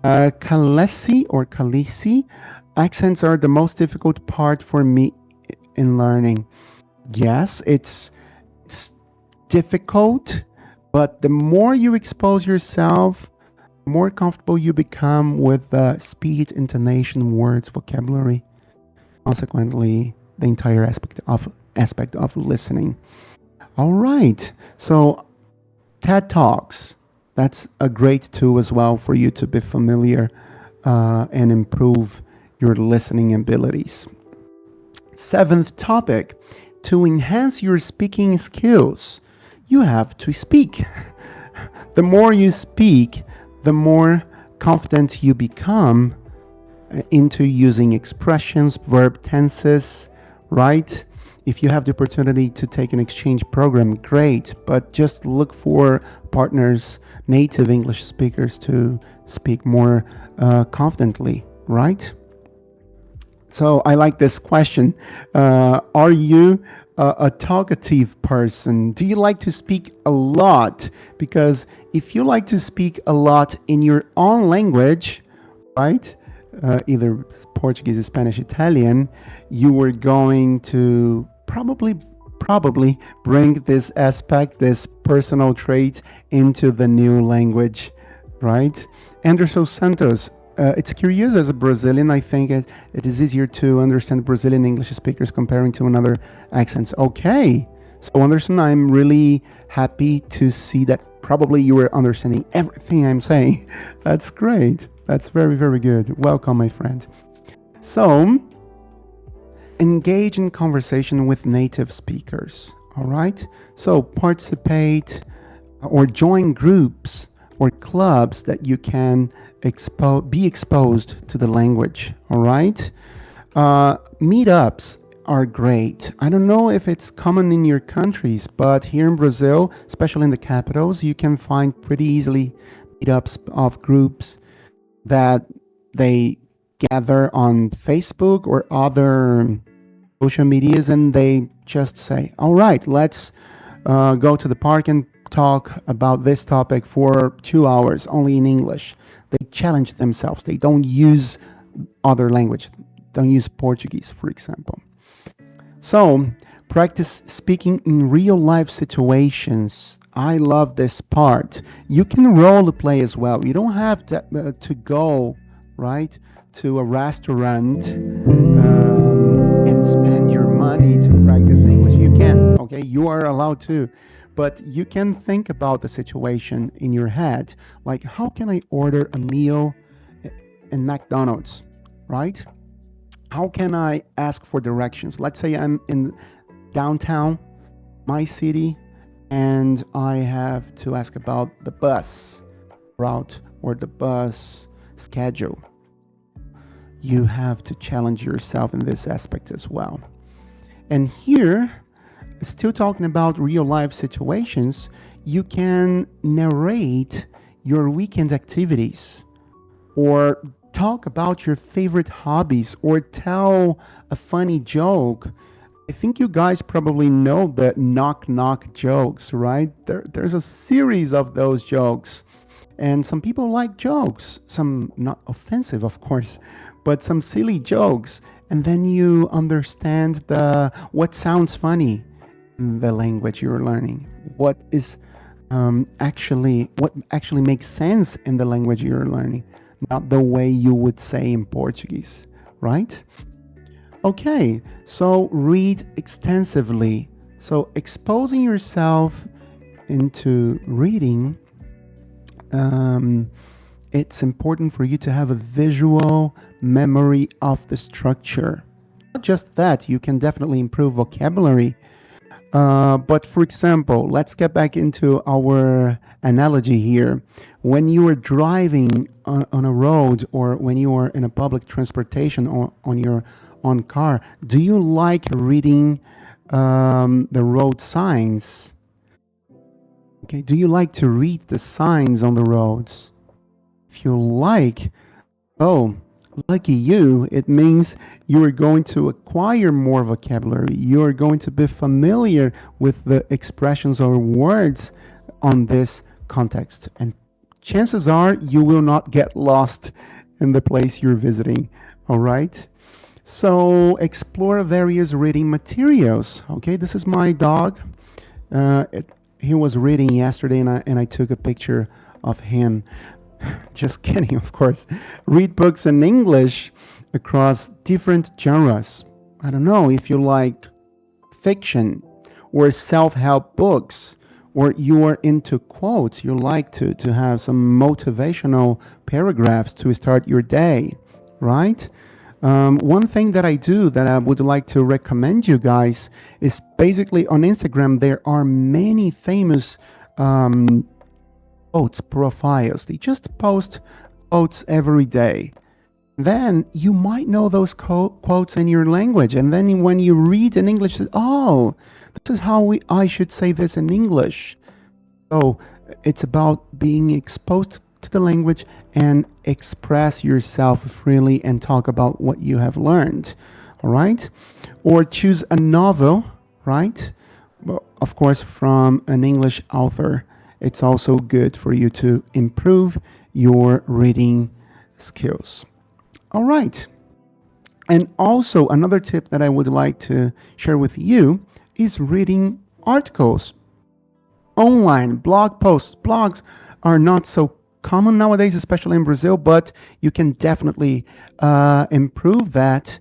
Kalesi or Kalisi accents are the most difficult part for me in learning. Yes, it's difficult, but the more you expose yourself, the more comfortable you become with speed, intonation, words, vocabulary. Consequently, the entire aspect of listening. All right, so TED Talks. That's a great tool as well for you to be familiar and improve your listening abilities. Seventh topic, to enhance your speaking skills, you have to speak. The more you speak, the more confident you become, into using expressions, verb tenses, right? If you have the opportunity to take an exchange program, great, but just look for partners, native English speakers, to speak more confidently, right? So I like this question. Are you a talkative person? Do you like to speak a lot? Because if you like to speak a lot in your own language, right? Either Portuguese, Spanish, Italian, you are going to probably bring this aspect, this personal trait into the new language, right? Anderson Santos, it's curious, as a Brazilian, I think it is easier to understand Brazilian English speakers comparing to another accents. Okay. So Anderson, I'm really happy to see that probably you were understanding everything I'm saying. That's great. That's very, very good. Welcome, my friend. So, engage in conversation with native speakers. All right. So, participate or join groups or clubs that you can be exposed to the language. All right. Meetups are great. I don't know if it's common in your countries, but here in Brazil, especially in the capitals, you can find pretty easily meetups of groups that they gather on Facebook or other social medias, and they just say, all right, let's go to the park and talk about this topic for 2 hours only in English. They challenge themselves. They don't use other language. Don't use Portuguese, for example. So practice speaking in real life situations. I love this part. You can role play as well. You don't have to go, right, to a restaurant and spend your money to practice English. You can, okay? You are allowed to. But you can think about the situation in your head. Like, how can I order a meal in McDonald's, right? How can I ask for directions? Let's say I'm in downtown, my city, and I have to ask about the bus route or the bus schedule. You have to challenge yourself in this aspect as well. And here, still talking about real life situations, you can narrate your weekend activities or talk about your favorite hobbies or tell a funny joke. I think you guys probably know the knock knock jokes, right? There's a series of those jokes. And some people like jokes, some not offensive, of course, but some silly jokes. And then you understand what sounds funny in the language you're learning. What actually makes sense in the language you're learning, not the way you would say in Portuguese, right? Okay, so read extensively. So exposing yourself into reading, it's important for you to have a visual memory of the structure. Not just that, you can definitely improve vocabulary. But for example, let's get back into our analogy here. When you are driving on a road or when you are in a public transportation or on your own car, do you like reading the road signs? Okay, do you like to read the signs on the roads? If you like, oh, lucky you, it means you are going to acquire more vocabulary. You are going to be familiar with the expressions or words on this context. And chances are you will not get lost in the place you're visiting. All right? So explore various reading materials. Okay, this is my dog. He was reading yesterday, and I took a picture of him. Just kidding, of course. Read books in English across different genres. I don't know if you like fiction or self-help books, or you are into quotes. You like to have some motivational paragraphs to start your day, right? One thing that I do that I would like to recommend you guys is basically on Instagram, there are many famous quotes profiles. They just post quotes every day. Then you might know those quotes in your language, and then when you read in English, oh, this is how I should say this in English. So it's about being exposed to the language and express yourself freely and talk about what you have learned. All right? Or choose a novel, right? Well, of course, from an English author. It's also good for you to improve your reading skills. All right. And also, another tip that I would like to share with you is reading articles online, blog posts. Blogs are not so common nowadays, especially in Brazil, but you can definitely improve that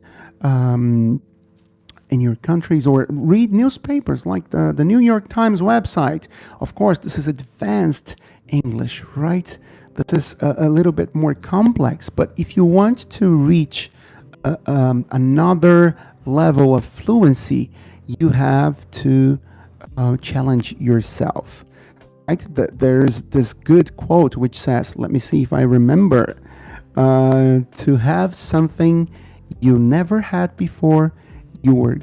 in your countries, or read newspapers like the New York Times website. Of course, this is advanced English, right? This is a little bit more complex, but if you want to reach another level of fluency, you have to challenge yourself. Right? There's this good quote which says, let me see if I remember, to have something you never had before, you are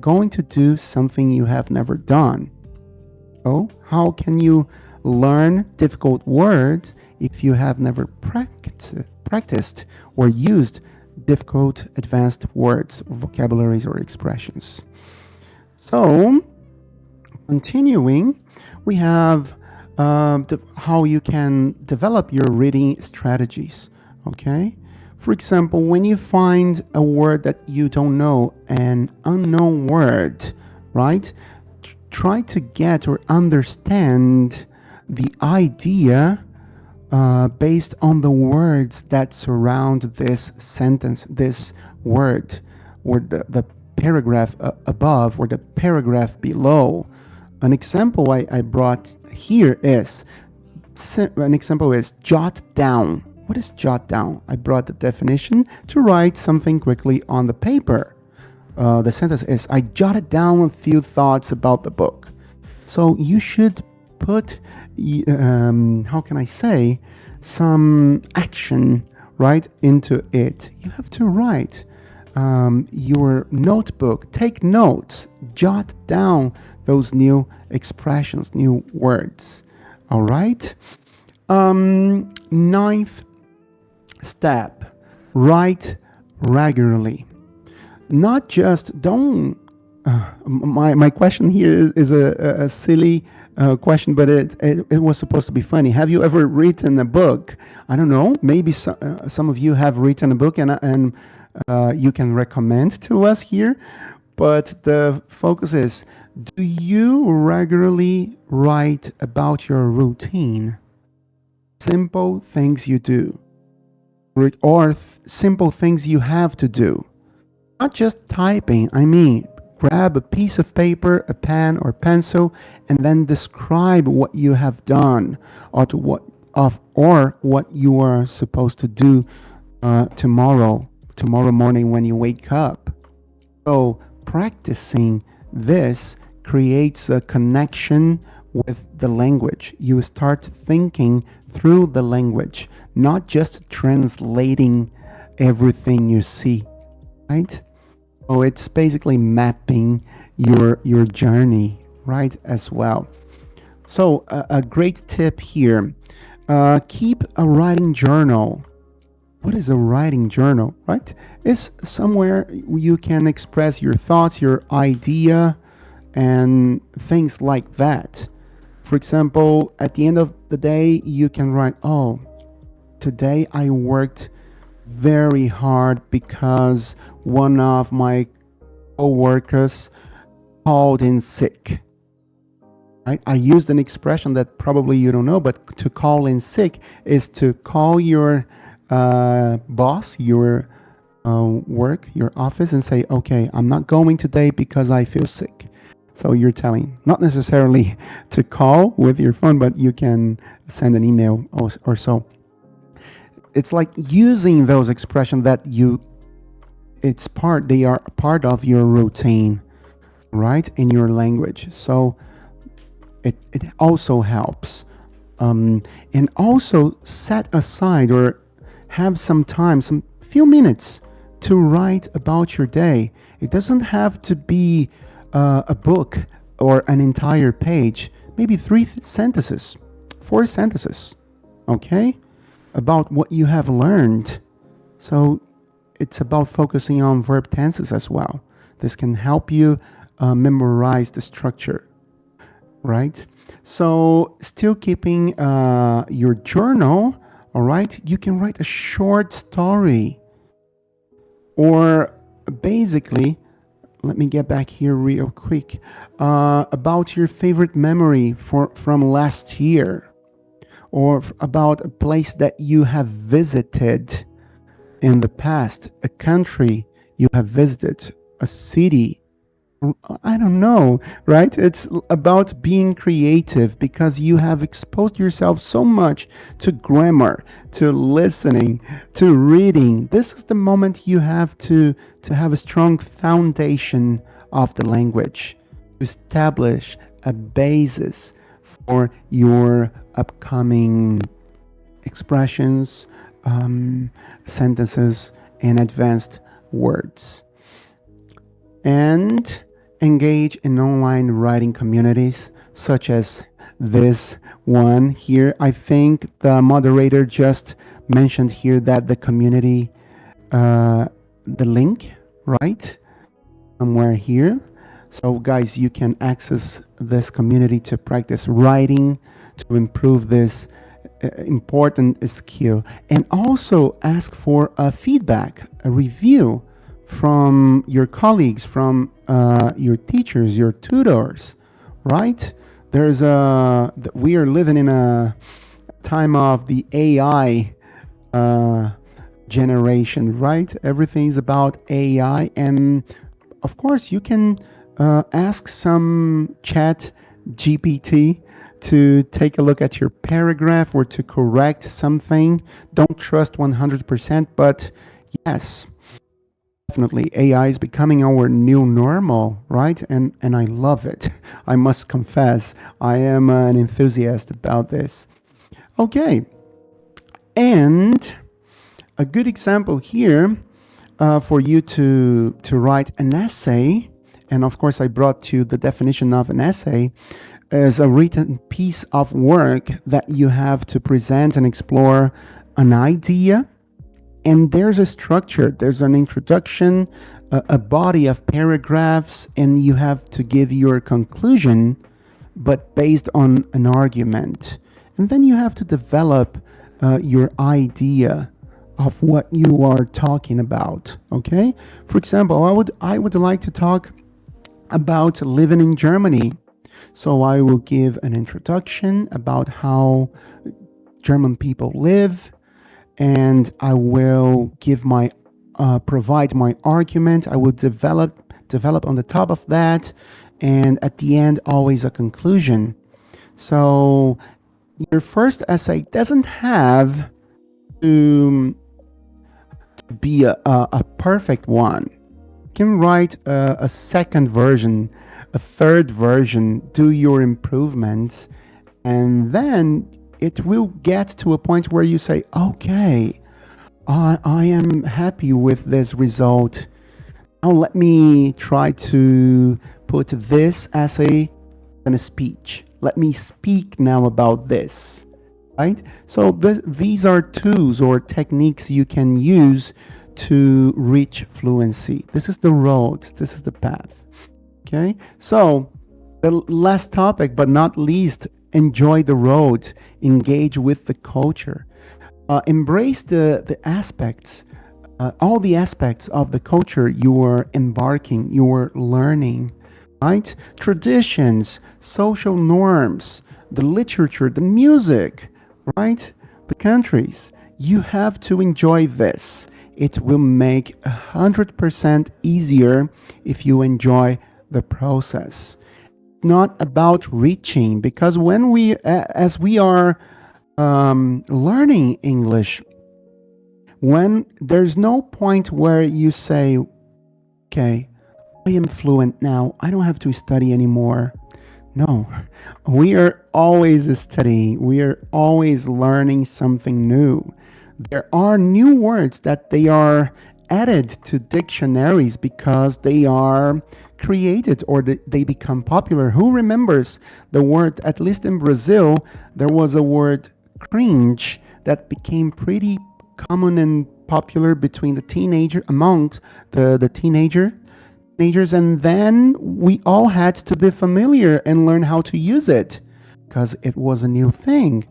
going to do something you have never done. So, how can you learn difficult words if you have never practiced or used difficult advanced words, vocabularies, or expressions? So, continuing, we have how you can develop your reading strategies. Okay? For example, when you find a word that you don't know, an unknown word, right? Try to get or understand the idea based on the words that surround this sentence, this word, or the paragraph above or the paragraph below. An example I brought here is jot down. What is jot down? I brought the definition to write something quickly on the paper. The sentence is, I jotted down a few thoughts about the book. So you should put, how can I say, some action right into it. You have to write your notebook, take notes, jot down those new expressions, new words. All right. Ninth step, write regularly. Not just don't. My question here is a silly question, but it was supposed to be funny. Have you ever written a book? I don't know. Maybe some of you have written a book, and you can recommend to us here. But the focus is, do you regularly write about your routine? Simple things you do, or simple things you have to do. Not just typing, I mean, grab a piece of paper, a pen or pencil, and then describe what you have done, or what you are supposed to do tomorrow morning when you wake up. So practicing this creates a connection with the language. You start thinking through the language, not just translating everything you see, right? So it's basically mapping your journey, right, as well. So a great tip here, keep a writing journal. What is a writing journal, right? It's somewhere you can express your thoughts, your idea, and things like that. For example, at the end of the day, you can write, oh, today I worked very hard because one of my coworkers called in sick. Right? I used an expression that probably you don't know, but to call in sick is to call your boss, your work, your office, and say, okay, I'm not going today because I feel sick. So you're telling, not necessarily to call with your phone, but you can send an email or so. It's like using those expressions that they are part of your routine, right, in your language. So it also helps. And also set aside or have some time, some few minutes to write about your day. It doesn't have to be a book or an entire page, maybe three sentences, four sentences, okay, about what you have learned. So it's about focusing on verb tenses as well. This can help you memorize the structure, right? So, still keeping your journal, all right, you can write a short story or basically, let me get back here real quick, about your favorite memory from last year or about a place that you have visited in the past, a country you have visited, a city. I don't know, right? It's about being creative because you have exposed yourself so much to grammar, to listening, to reading. This is the moment you have to have a strong foundation of the language, to establish a basis for your upcoming expressions, sentences, and advanced words. And engage in online writing communities such as this one here. I think the moderator just mentioned here that the community, the link, right? Somewhere here. So, guys, you can access this community to practice writing, to improve this important skill, and also ask for a feedback, a review from your colleagues, from your teachers, your tutors, right? We are living in a time of the AI generation, right? Everything's about AI, and of course, you can ask some chat GPT to take a look at your paragraph or to correct something. Don't trust 100%, but yes, definitely AI is becoming our new normal, right? And I love it. I must confess, I am an enthusiast about this. Okay, and a good example here for you to write an essay, and of course I brought you the definition of an essay, is a written piece of work that you have to present and explore an idea. And there's a structure, there's an introduction, a body of paragraphs, and you have to give your conclusion, but based on an argument. And then you have to develop your idea of what you are talking about. Okay? For example, I would like to talk about living in Germany. So I will give an introduction about how German people live, and I will give my provide my argument. I will develop on the top of that, and at the end, always a conclusion. So your first essay doesn't have to be a perfect one. You can write a second version, a third version, do your improvements, and then it will get to a point where you say, okay, I am happy with this result. Now let me try to put this essay in a speech. Let me speak now about this, right? So these are tools or techniques you can use to reach fluency. This is the road. This is the path. Okay. So the last topic, but not least, enjoy the road, engage with the culture, embrace the aspects, all the aspects of the culture you are embarking, you are learning, right? Traditions, social norms, the literature, the music, right? The countries. You have to enjoy this. It will make 100% easier if you enjoy the process. Not about reaching, because when as we are learning English, when there's no point where you say, okay, I am fluent now, I don't have to study anymore. No, we are always studying, we are always learning something new. There are new words that they are added to dictionaries because they are created or they become popular. Who remembers the word, at least in Brazil, there was a word cringe that became pretty common and popular between the teenager, among the teenagers, and then we all had to be familiar and learn how to use it because it was a new thing.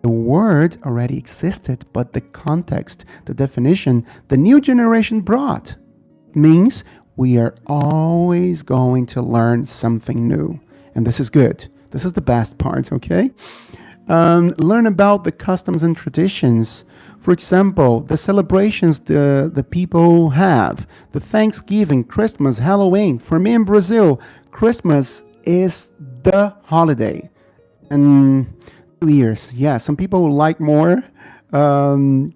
The word already existed, but the context, the definition, the new generation brought means we are always going to learn something new. And this is good. This is the best part, okay? Learn about the customs and traditions. For example, the celebrations the people have, the Thanksgiving, Christmas, Halloween. For me in Brazil, Christmas is the holiday. And New Year's, yeah, some people like more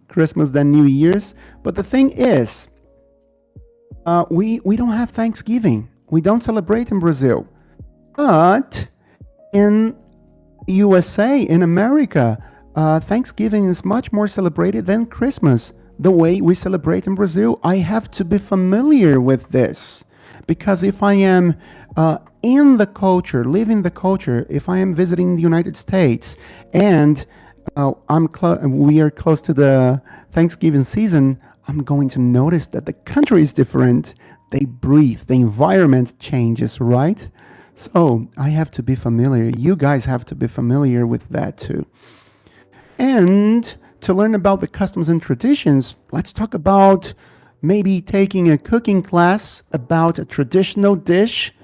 Christmas than New Year's. But the thing is, we don't have Thanksgiving. We don't celebrate in Brazil. But in USA, in America, Thanksgiving is much more celebrated than Christmas. The way we celebrate in Brazil, I have to be familiar with this. Because if I am in the culture, living the culture, if I am visiting the United States and we are close to the Thanksgiving season, I'm going to notice that the country is different. They breathe, the environment changes, right? So I have to be familiar. You guys have to be familiar with that too. And to learn about the customs and traditions, let's talk about maybe taking a cooking class about a traditional dish,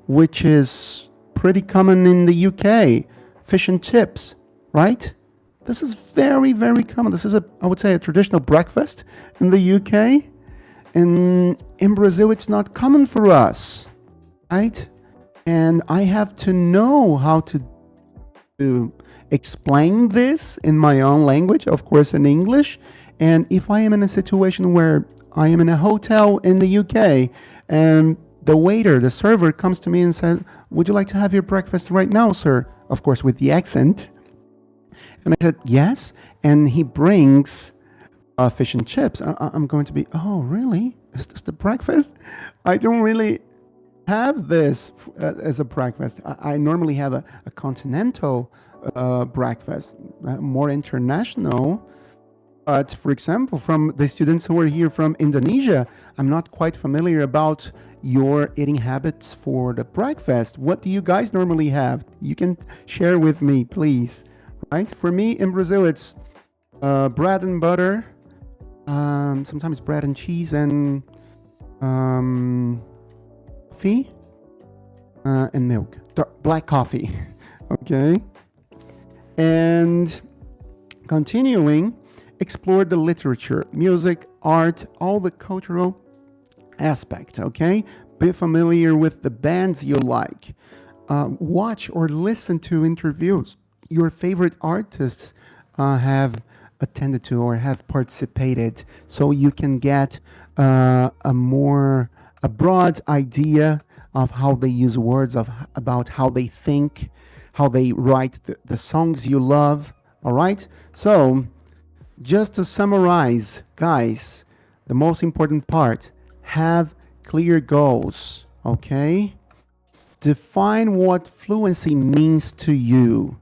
which is pretty common in the UK, fish and chips, right? This is very, very common. This is I would say, a traditional breakfast in the UK. And in Brazil, it's not common for us, right? And I have to know how to explain this in my own language, of course, in English. And if I am in a situation where I am in a hotel in the UK and the waiter, the server comes to me and says, "Would you like to have your breakfast right now, sir?" Of course, with the accent. And I said, "Yes." And he brings fish and chips. I'm going to be, "Oh, really? Is this the breakfast?" I don't really have this as a breakfast. I normally have a continental breakfast, more international. But for example, from the students who are here from Indonesia, I'm not quite familiar about your eating habits for the breakfast. What do you guys normally have? You can share with me, please. Right? For me in Brazil, it's bread and butter, sometimes bread and cheese, and coffee and milk, black coffee. Okay. And continuing, explore the literature, music, art, all the cultural aspects, okay? Be familiar with the bands you like. Watch or listen to interviews your favorite artists have attended to or have participated, so you can get a broad idea of how they use words, about how they think, how they write the songs you love. All right. So just to summarize, guys, the most important part: have clear goals. Okay. Define what fluency means to you.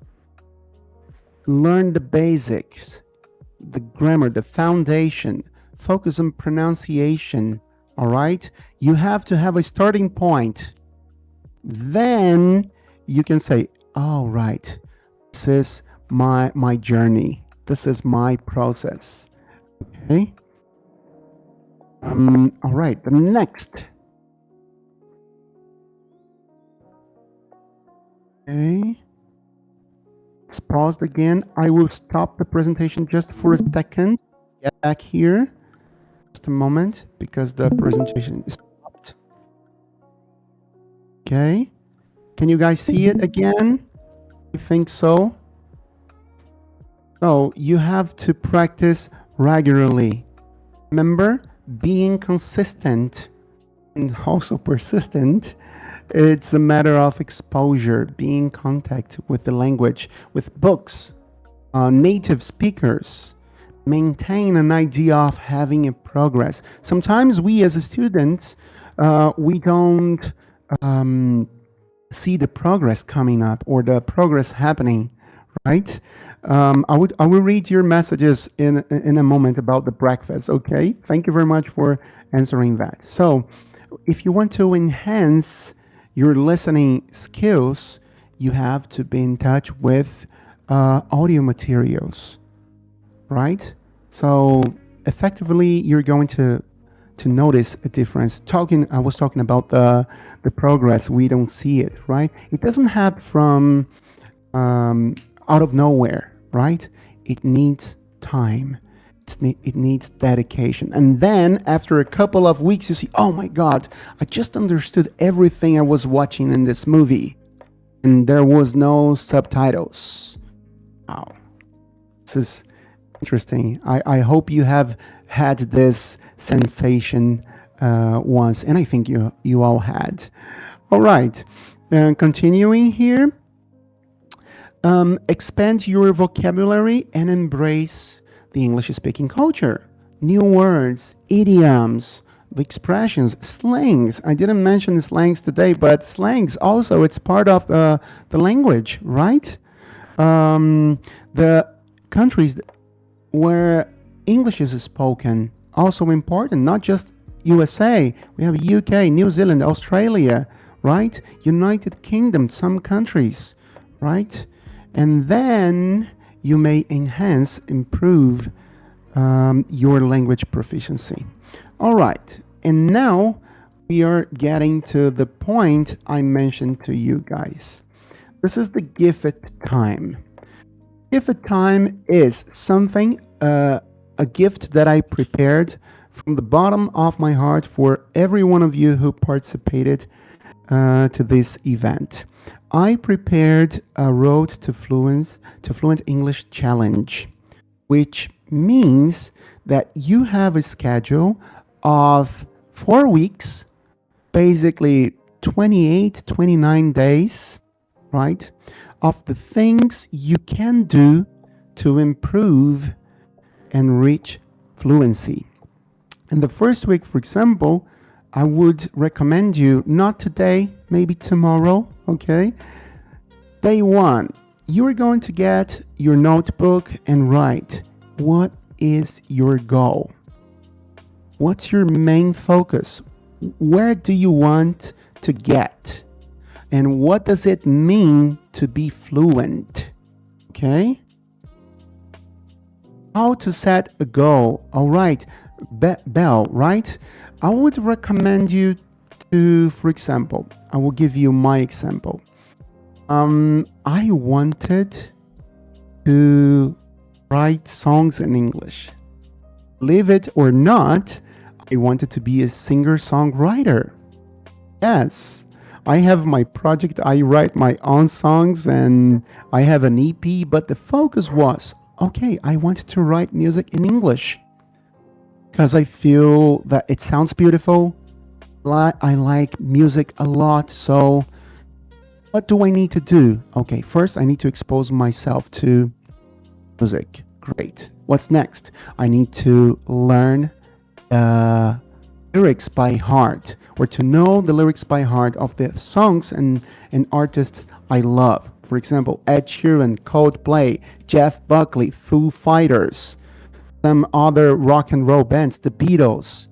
Learn the basics, the grammar, the foundation. Focus on pronunciation. All right. You have to have a starting point. Then you can say, "All right, this is my journey. This is my process." Okay. All right. The next. Okay. It's paused again. I will stop the presentation just for a second. Get back here. Just a moment, because the presentation is stopped. Okay. Can you guys see it again? I think so. So you have to practice regularly. Remember, being consistent and also persistent, it's a matter of exposure, being in contact with the language, with books, native speakers, maintain an idea of having a progress. Sometimes we as a students, we don't um, see the progress coming up or the progress happening, right? I will read your messages in a moment about the breakfast. Okay, thank you very much for answering that. So, if you want to enhance your listening skills, you have to be in touch with audio materials, right? So effectively, you're going to notice a difference. I was talking about the progress. We don't see it, right? It doesn't happen from out of nowhere, right? It needs time. It needs dedication. And then after a couple of weeks, you see, oh my God, I just understood everything I was watching in this movie. And there was no subtitles. Wow. This is interesting. I hope you have had this sensation once, and I think you all had. All right. Continuing here, expand your vocabulary and embrace the English speaking culture. New words, idioms, the expressions, slangs. I didn't mention slangs today, but slangs also, it's part of the language, right? The countries where English is spoken, also important, not just USA. We have UK, New Zealand, Australia, right? United Kingdom, some countries, right? And then you may enhance, improve your language proficiency. All right. And now we are getting to the point I mentioned to you guys. This is the give it time. Give it time is something, a gift that I prepared from the bottom of my heart for every one of you who participated to this event. I prepared a Road to Fluent English Challenge, which means that you have a schedule of 4 weeks, basically 28, 29 days, right, of the things you can do to improve and reach fluency. In the first week, for example, I would recommend you not today, maybe tomorrow, okay? Day one, you are going to get your notebook and write, what is your goal? What's your main focus? Where do you want to get? And what does it mean to be fluent? Okay? How to set a goal. All right, Bell, right? I would recommend you to, for example, I will give you my example. I wanted to write songs in English. Believe it or not, I wanted to be a singer-songwriter. Yes, I have my project. I write my own songs and I have an EP, but the focus was, okay, I wanted to write music in English because I feel that it sounds beautiful. I like music a lot. So what do I need to do? Okay, first I need to expose myself to music. Great. What's next? I need to learn lyrics by heart, or to know the lyrics by heart of the songs and artists I love. For example, Ed Sheeran, Coldplay, Jeff Buckley, Foo Fighters, some other rock and roll bands, the Beatles.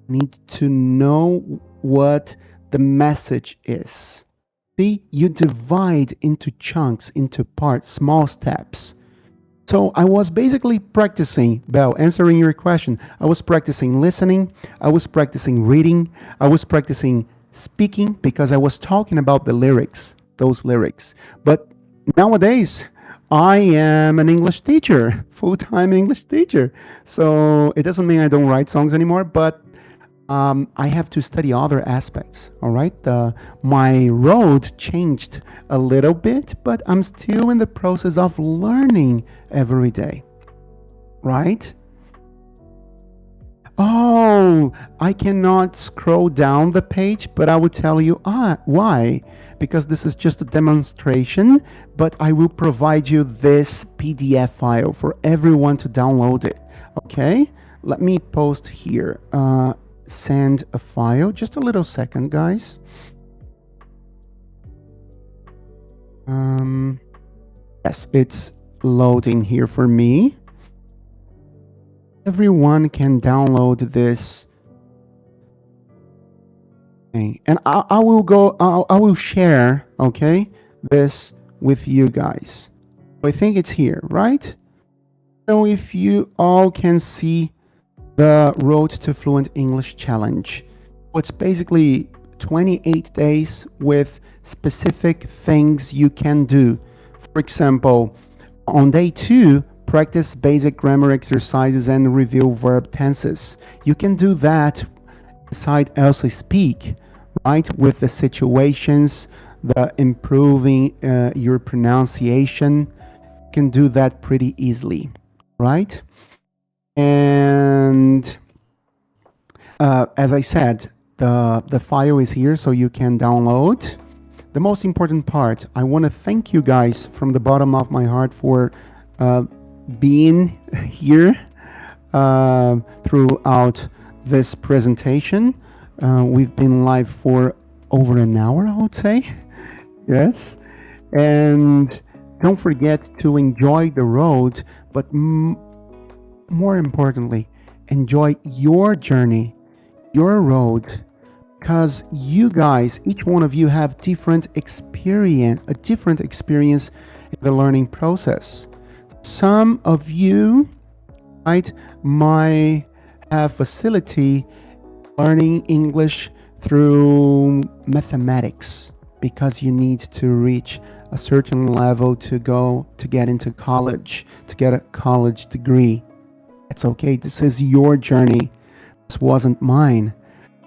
Need to know what the message is. See, you divide into chunks, into parts, small steps. So I was basically practicing, Belle, answering your question. I was practicing listening. I was practicing reading. I was practicing speaking because I was talking about the lyrics, those lyrics. But nowadays, I am an English teacher, full-time English teacher. So it doesn't mean I don't write songs anymore, but I have to study other aspects. All right. My road changed a little bit, but I'm still in the process of learning every day. Right. Oh, oh, I cannot scroll down the page, but I will tell you why. Because this is just a demonstration, but I will provide you this PDF file for everyone to download it. Okay, let me post here. Send a file. Just a little second, guys. Yes, it's loading here for me. Everyone can download this thing, and I will go. I will share. Okay, this with you guys. I think it's here, right? So if you all can see the Road to Fluent English Challenge, it's basically 28 days with specific things you can do. For example, on day 2, practice basic grammar exercises and review verb tenses. You can do that inside ELSA Speak, right? With the situations, the improving your pronunciation. You can do that pretty easily, right? And as I said, the file is here so you can download. The most important part, I want to thank you guys from the bottom of my heart for being here throughout this presentation. We've been live for over an hour, I would say. Yes. And don't forget to enjoy the road, but more importantly, enjoy your journey, your road, because you guys, each one of you, have a different experience in the learning process. Some of you, right, might have facility learning English through mathematics because you need to reach a certain level to get into college, to get a college degree. It's okay. This is your journey. This wasn't mine.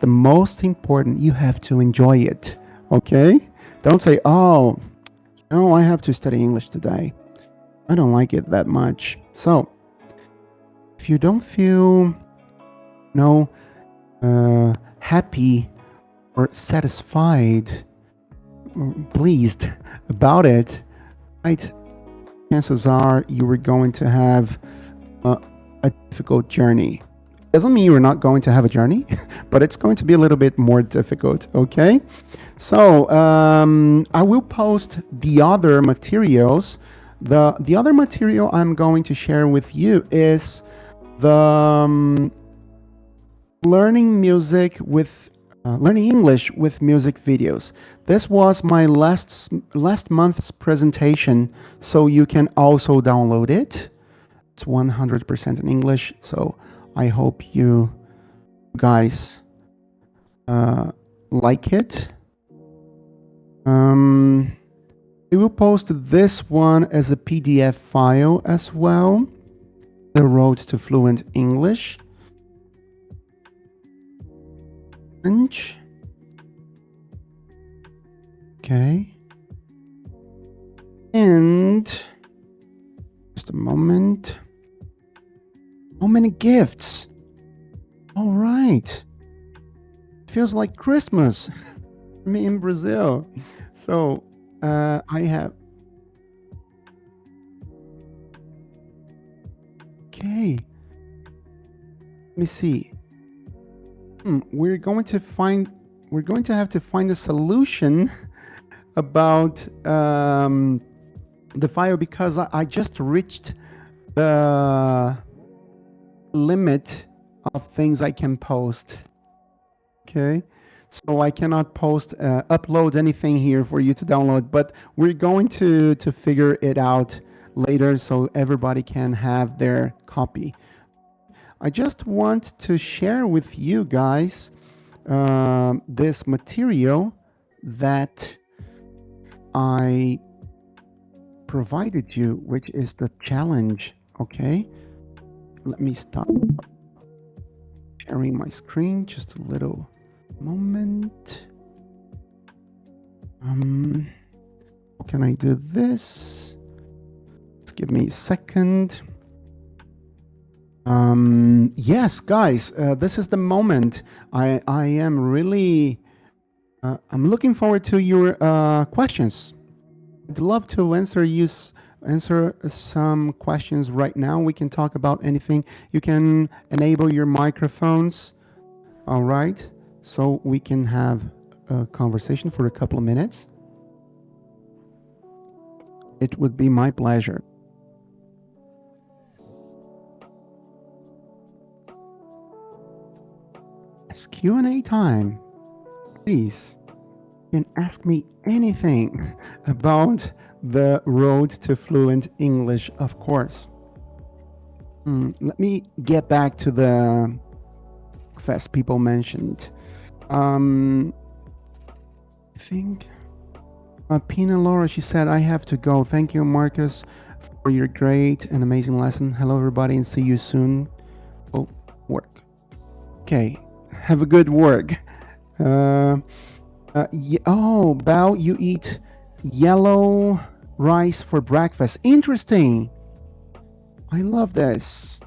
The most important, you have to enjoy it. Okay? Don't say, oh, I have to study English today. I don't like it that much. So, if you don't feel, happy or satisfied or pleased about it, right? Chances are you are going to have a difficult journey. Doesn't mean you're not going to have a journey, but it's going to be a little bit more difficult, okay? So I will post the other materials. The other material I'm going to share with you is the learning English with music videos. This was my last month's presentation, so you can also download it. It's 100% in English, so I hope you guys like it. We will post this one as a PDF file as well. The Road to Fluent English. Okay. And just a moment. How many gifts? All right. Feels like Christmas. Me in Brazil. So I have. Okay. Let me see. We're going to have to find a solution about the file because I just reached the limit of things I can post. Okay, so I cannot upload anything here for you to download, but we're going to figure it out later so everybody can have their copy. I just want to share with you guys this material that I provided you, which is the challenge. Okay, let me stop sharing my screen just a little moment. How can I do this? Just give me a second. Yes, guys, this is the moment. I am really, I'm looking forward to your questions. I'd love to answer some questions right now. We can talk about anything. You can enable your microphones, all right? So we can have a conversation for a couple of minutes. It would be my pleasure. It's Q&A time. Please, you can ask me anything about the road to fluent English, of course. Let me get back to the fest people mentioned. I think Pina Laura, she said, I have to go. Thank you, Marcus, for your great and amazing lesson. Hello, everybody, and see you soon. Oh, work. Okay, have a good work. Oh, Bao, you eat yellow rice for breakfast. Interesting. I love this.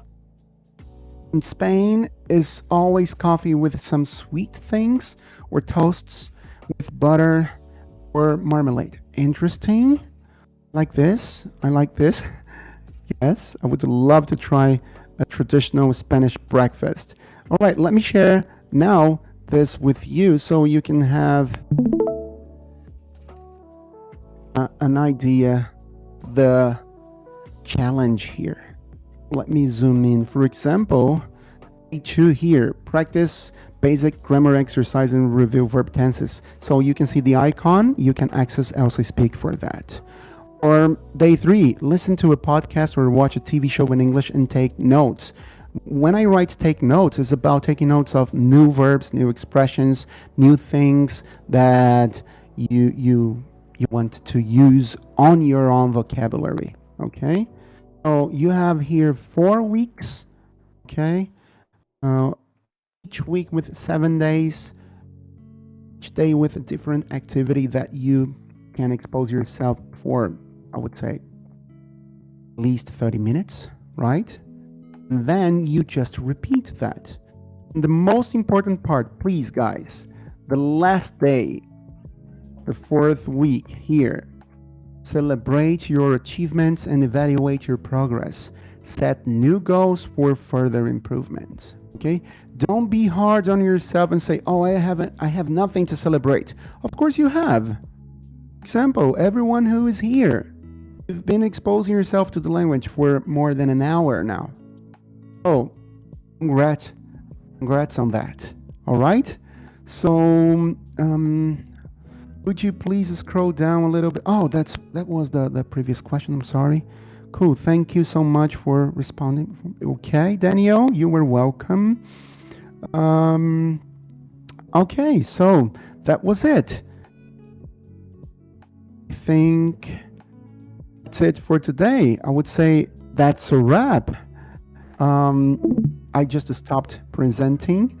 In Spain is always coffee with some sweet things or toasts with butter or marmalade. Interesting. Like this. I like this. Yes, I would love to try a traditional Spanish breakfast. All right, let me share now this with you so you can have an idea the challenge here. Let me zoom in. For example, day 2 here, practice basic grammar exercise and review verb tenses. So you can see the icon, you can access ELSA Speak for that. Or day 3, listen to a podcast or watch a TV show in English and take notes. When I write take notes, it's about taking notes of new verbs, new expressions, new things that you want to use on your own vocabulary. Okay, so you have here 4 weeks. Okay, each week with 7 days, each day with a different activity that you can expose yourself for, I would say, at least 30 minutes, right? And then you just repeat that. And the most important part, please, guys, the last day, the 4th week here, celebrate your achievements and evaluate your progress. Set new goals for further improvement. Okay? Don't be hard on yourself and say, "Oh, I have nothing to celebrate." Of course you have. Example, everyone who is here, you've been exposing yourself to the language for more than an hour now. Oh, congrats on that. All right? So, would you please scroll down a little bit? Oh, that was the previous question. I'm sorry. Cool. Thank you so much for responding. Okay, Danielle, you were welcome. Okay, so that was it. I think that's it for today. I would say that's a wrap. I just stopped presenting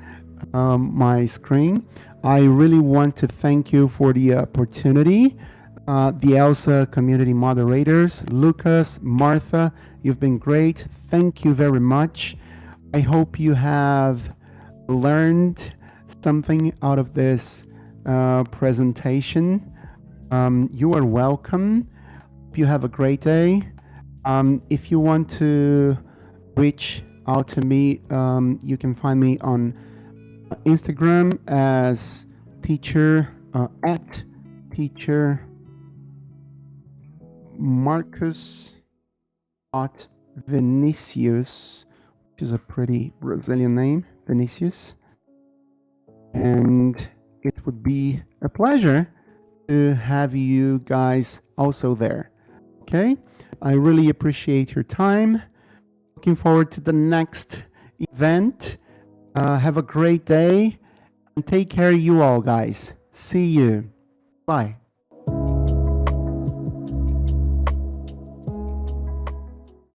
my screen. I really want to thank you for the opportunity. The ELSA community moderators, Lucas, Martha, you've been great. Thank you very much. I hope you have learned something out of this presentation. You are welcome. Hope you have a great day. If you want to reach out to me, you can find me on Instagram as teacher at teacher Marcus Vinicius, which is a pretty Brazilian name, Vinicius. And it would be a pleasure to have you guys also there. Okay, I really appreciate your time. Looking forward to the next event. Have a great day and take care, you all, guys. See you. Bye.